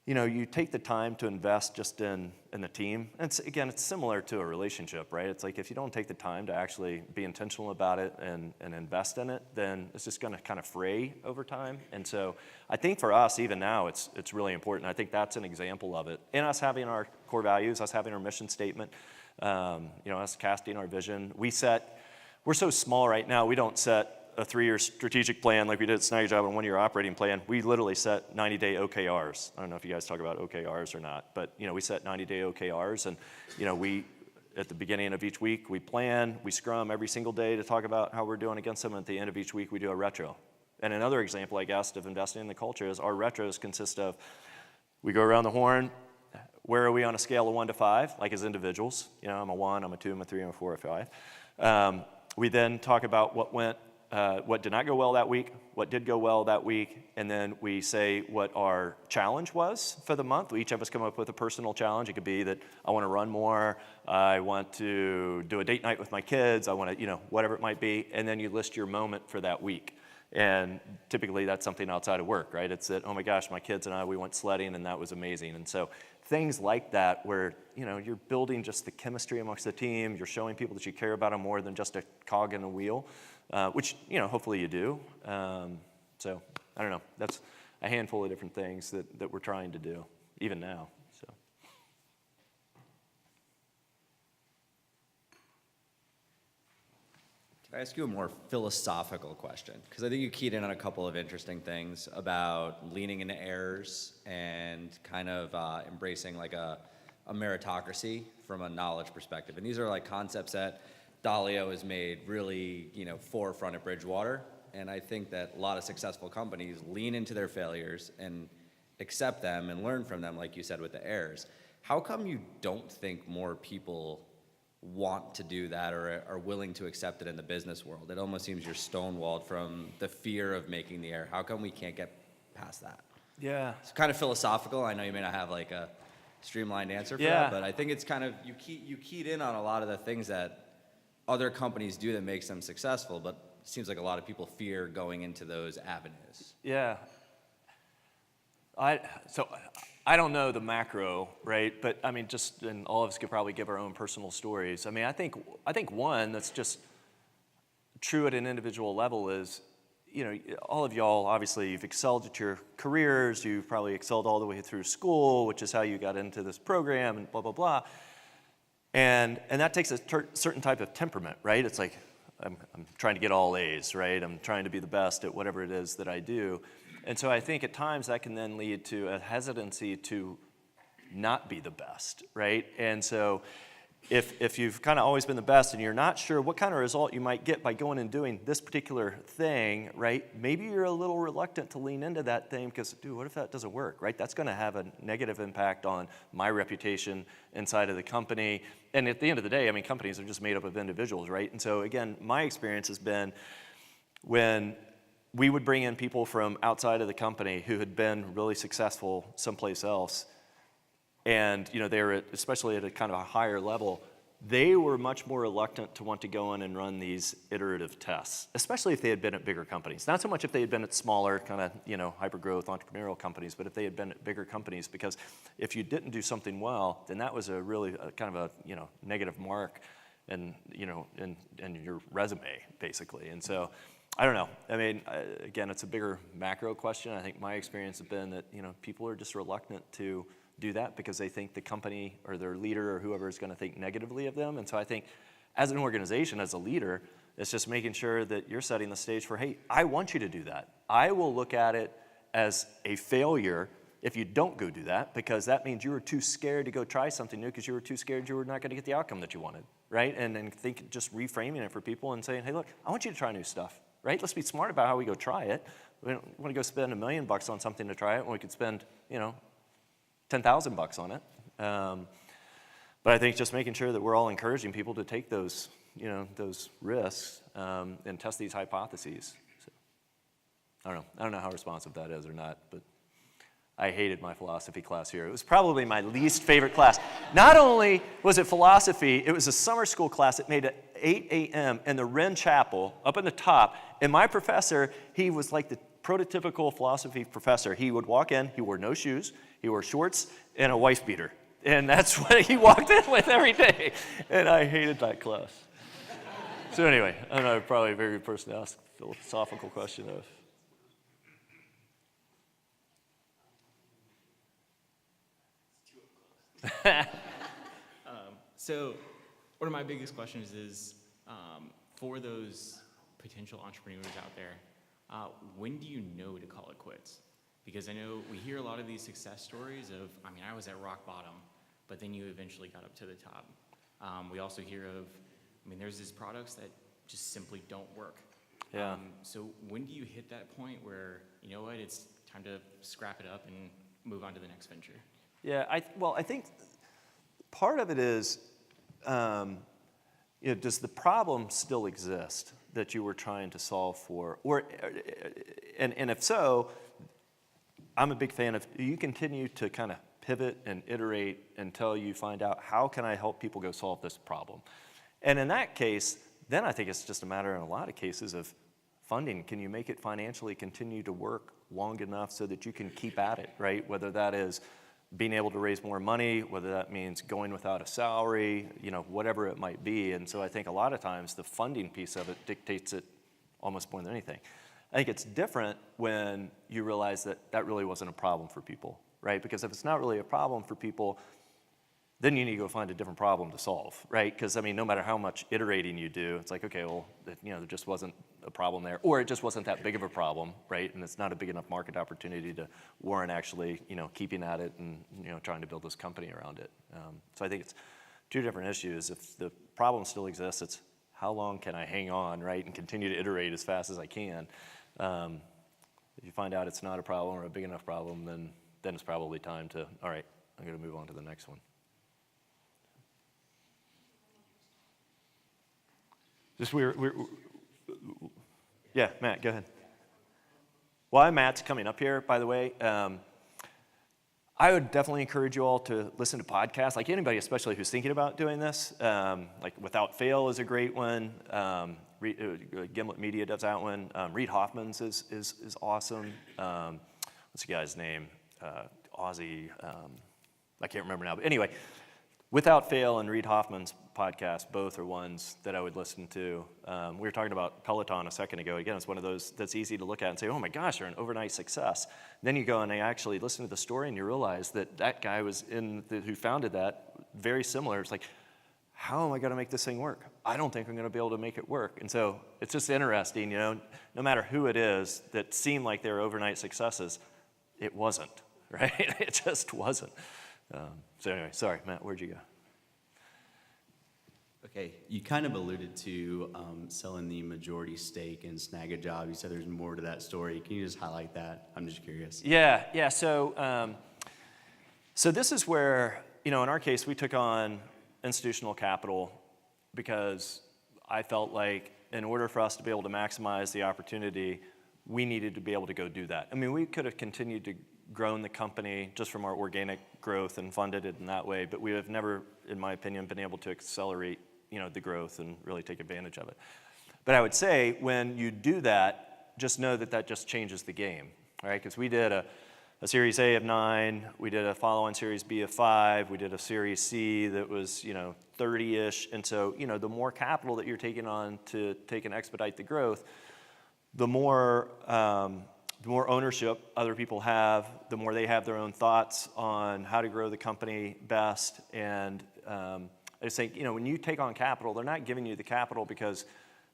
you know, you take the time to invest just in the team. And it's similar to a relationship, right? It's like if you don't take the time to actually be intentional about it and invest in it, then it's just going to kind of fray over time. And so I think for us, even now, it's really important. I think that's an example of it. In us having our core values, us having our mission statement, you know, us casting our vision. We're so small right now, we don't set a 3-year strategic plan like we did at Snagajob and a 1-year operating plan. We literally set 90-day OKRs. I don't know if you guys talk about OKRs or not, but you know, we set 90-day OKRs, and you know, at the beginning of each week, we plan, we scrum every single day to talk about how we're doing against them, and at the end of each week, we do a retro. And another example, I guess, of investing in the culture is our retros consist of, we go around the horn, where are we on a scale of 1 to 5, like as individuals? You know, I'm a 1, I'm a 2, I'm a 3, I'm a 4, I'm a 5. We then talk about what did not go well that week, what did go well that week, and then we say what our challenge was for the month. We each of us come up with a personal challenge. It could be that I want to run more, I want to do a date night with my kids, I want to, you know, whatever it might be, and then you list your moment for that week. And typically that's something outside of work, right? It's that, oh my gosh, my kids and I, we went sledding and that was amazing. And so things like that where, you know, you're building just the chemistry amongst the team, you're showing people that you care about them more than just a cog in a wheel. Which, you know, hopefully you do. So, I don't know. That's a handful of different things that we're trying to do, even now. So. Can I ask you a more philosophical question? Because I think you keyed in on a couple of interesting things about leaning into errors and kind of embracing like a meritocracy from a knowledge perspective. And these are like concepts that Dalio has made really, you know, forefront at Bridgewater, and I think that a lot of successful companies lean into their failures and accept them and learn from them, like you said with the errors. How come you don't think more people want to do that or are willing to accept it in the business world? It almost seems you're stonewalled from the fear of making the error. How come we can't get past that? Yeah. It's kind of philosophical. I know you may not have like a streamlined answer for that, but I think it's kind of, you keyed in on a lot of the things that other companies do that makes them successful, but it seems like a lot of people fear going into those avenues. Yeah. So I don't know the macro, right? But I mean, and all of us could probably give our own personal stories. I mean, I think one that's just true at an individual level is, you know, all of y'all, obviously, you've excelled at your careers, you've probably excelled all the way through school, which is how you got into this program and blah, blah, blah. And that takes a certain type of temperament, right? It's like, I'm trying to get all A's, right? I'm trying to be the best at whatever it is that I do. And so I think at times that can then lead to a hesitancy to not be the best, right? And so if you've kind of always been the best and you're not sure what kind of result you might get by going and doing this particular thing, right? Maybe you're a little reluctant to lean into that thing because, dude, what if that doesn't work, right? That's going to have a negative impact on my reputation inside of the company. And at the end of the day, I mean, companies are just made up of individuals, right? And so again, my experience has been when we would bring in people from outside of the company who had been really successful someplace else, and you know, they were especially at a kind of a higher level, they were much more reluctant to want to go in and run these iterative tests, especially if they had been at bigger companies. Not so much if they had been at smaller kind of, you know, hyper-growth entrepreneurial companies, but if they had been at bigger companies, because if you didn't do something well, then that was a really kind of a, you know, negative mark and, you know, in your resume, basically. And so, I don't know. I mean, again, it's a bigger macro question. I think my experience has been that, you know, people are just reluctant to do that because they think the company or their leader or whoever is going to think negatively of them. And so I think as an organization, as a leader, it's just making sure that you're setting the stage for, hey, I want you to do that. I will look at it as a failure if you don't go do that, because that means you were too scared to go try something new because you were too scared you were not going to get the outcome that you wanted, right? And then think just reframing it for people and saying, hey, look, I want you to try new stuff, right? Let's be smart about how we go try it. We don't want to go spend $1 million on something to try it when we could spend, $10,000 on it. But I think just making sure that we're all encouraging people to take those, those risks and test these hypotheses. So, I don't know how responsive that is or not, but I hated my philosophy class here. It was probably my least favorite class. Not only was it philosophy, it was a summer school class. It made it 8 a.m. in the Wren Chapel up in the top. And my professor, he was like the prototypical philosophy professor. He would walk in, he wore no shoes, he wore shorts and a wife beater. And that's what he walked in with every day. And I hated that class. So anyway, I know I'm probably a very good person to ask a philosophical question of. So one of my biggest questions is, for those potential entrepreneurs out there, when do you know to call it quits? Because I know we hear a lot of these success stories of, I was at rock bottom, but then you eventually got up to the top. We also hear of, there's these products that just simply don't work. Yeah. So when do you hit that point where, you know what, it's time to scrap it up and move on to the next venture? Yeah, I think part of it is, does the problem still exist that you were trying to solve for? And if so, I'm a big fan of, you continue to kind of pivot and iterate until you find out, how can I help people go solve this problem? And in that case, then I think it's just a matter in a lot of cases of funding. Can you make it financially continue to work long enough so that you can keep at it, right? Whether that is being able to raise more money, whether that means going without a salary, whatever it might be. And so I think a lot of times the funding piece of it dictates it almost more than anything. I think it's different when you realize that that really wasn't a problem for people, right? Because if it's not really a problem for people, then you need to go find a different problem to solve, right? Because, no matter how much iterating you do, it's like, okay, well, there just wasn't a problem there, or it just wasn't that big of a problem, right? And it's not a big enough market opportunity to warrant actually, keeping at it and, trying to build this company around it. So I think it's two different issues. If the problem still exists, it's how long can I hang on, right, and continue to iterate as fast as I can. If you find out it's not a problem or a big enough problem, then it's probably time to, all right, I'm going to move on to the next one. Yeah, Matt, go ahead. While Matt's coming up here, by the way, I would definitely encourage you all to listen to podcasts, like anybody, especially who's thinking about doing this. Like Without Fail is a great one. Gimlet Media does that one. Reid Hoffman's is awesome. What's the guy's name? Aussie. I can't remember now. But anyway, Without Fail and Reid Hoffman's podcast, both are ones that I would listen to. We were talking about Peloton a second ago. Again, it's one of those that's easy to look at and say, oh my gosh, they're an overnight success. Then you go and they actually listen to the story and you realize that guy who founded that, very similar. It's like, how am I going to make this thing work? I don't think I'm going to be able to make it work. And so it's just interesting, no matter who it is that seemed like they were overnight successes, it wasn't, right? It just wasn't. So anyway, sorry, Matt, where'd you go? Okay, you kind of alluded to selling the majority stake in Snagajob. You said there's more to that story. Can you just highlight that? I'm just curious. Yeah. So this is where, in our case, we took on institutional capital because I felt like in order for us to be able to maximize the opportunity, we needed to be able to go do that. We could have continued to grown the company just from our organic growth and funded it in that way, but we have never, in my opinion, been able to accelerate, the growth and really take advantage of it. But I would say when you do that, just know that just changes the game, right? Because we did a Series A of 9, we did a follow-on Series B of 5, we did a Series C that was, 30-ish, and so, the more capital that you're taking on to take and expedite the growth, the more ownership other people have, the more they have their own thoughts on how to grow the company best. And I just think, when you take on capital, they're not giving you the capital because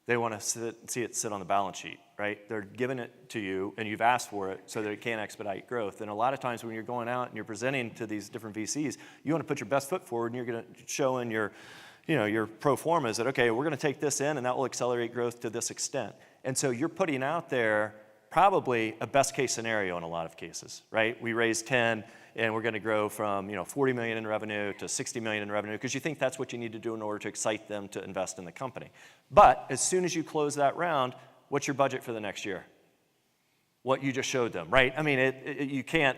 They want to see it sit on the balance sheet, right? They're giving it to you, and you've asked for it so that it can expedite growth. And a lot of times when you're going out and you're presenting to these different VCs, you want to put your best foot forward, and you're going to show in your pro formas that, okay, we're going to take this in, and that will accelerate growth to this extent. And so you're putting out there probably a best case scenario in a lot of cases, right? We raised 10, and we're going to grow from 40 million in revenue to 60 million in revenue, because you think that's what you need to do in order to excite them to invest in the company. But as soon as you close that round, what's your budget for the next year? What you just showed them, right? I mean, you can't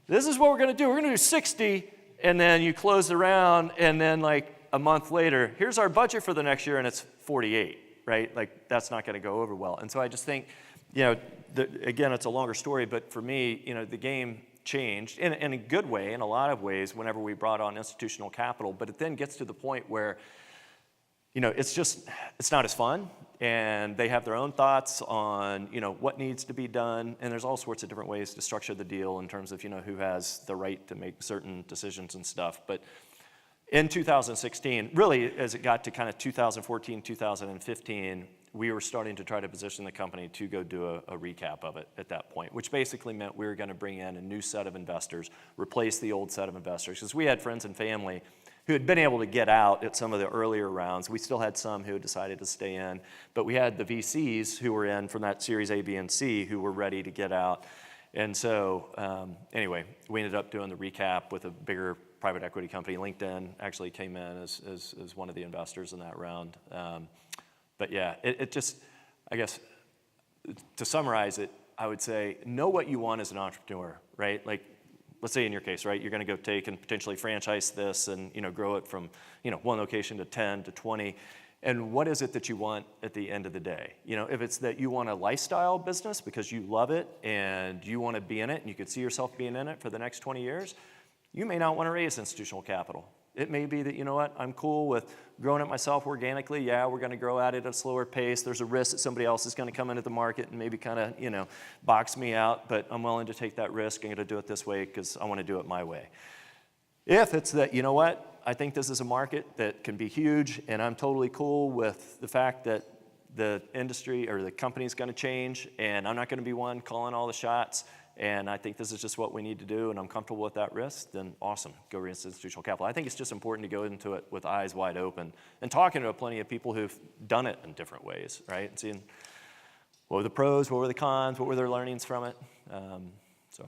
this is what we're going to do. We're going to do 60, and then you close the round, and then a month later, here's our budget for the next year, and it's 48, right? That's not going to go over well. And so I just think, again, it's a longer story, but for me, the game changed in a good way, in a lot of ways, whenever we brought on institutional capital, but it then gets to the point where, it's not as fun, and they have their own thoughts on, what needs to be done, and there's all sorts of different ways to structure the deal in terms of, who has the right to make certain decisions and stuff. But in 2016, really, as it got to kind of 2014, 2015, we were starting to try to position the company to go do a recap of it at that point, which basically meant we were going to bring in a new set of investors, replace the old set of investors, because we had friends and family who had been able to get out at some of the earlier rounds. We still had some who had decided to stay in, but we had the VCs who were in from that Series A, B, and C who were ready to get out. And so anyway, we ended up doing the recap with a bigger private equity company. LinkedIn actually came in as one of the investors in that round. But yeah, it just, I guess, to summarize it, I would say, know what you want as an entrepreneur, right? Let's say in your case, right, you're going to go take and potentially franchise this and, grow it from, one location to 10 to 20. And what is it that you want at the end of the day? If it's that you want a lifestyle business because you love it and you want to be in it and you could see yourself being in it for the next 20 years, you may not want to raise institutional capital. It may be that, I'm cool with growing it myself organically. Yeah, we're going to grow at it at a slower pace. There's a risk that somebody else is going to come into the market and maybe kind of, box me out, but I'm willing to take that risk. I'm going to do it this way because I want to do it my way. If it's that, I think this is a market that can be huge, and I'm totally cool with the fact that the industry or the company is going to change, and I'm not going to be one calling all the shots, and I think this is just what we need to do, and I'm comfortable with that risk, then awesome, go raise institutional capital. I think it's just important to go into it with eyes wide open and talking to plenty of people who've done it in different ways, right? And seeing what were the pros, what were the cons, what were their learnings from it. So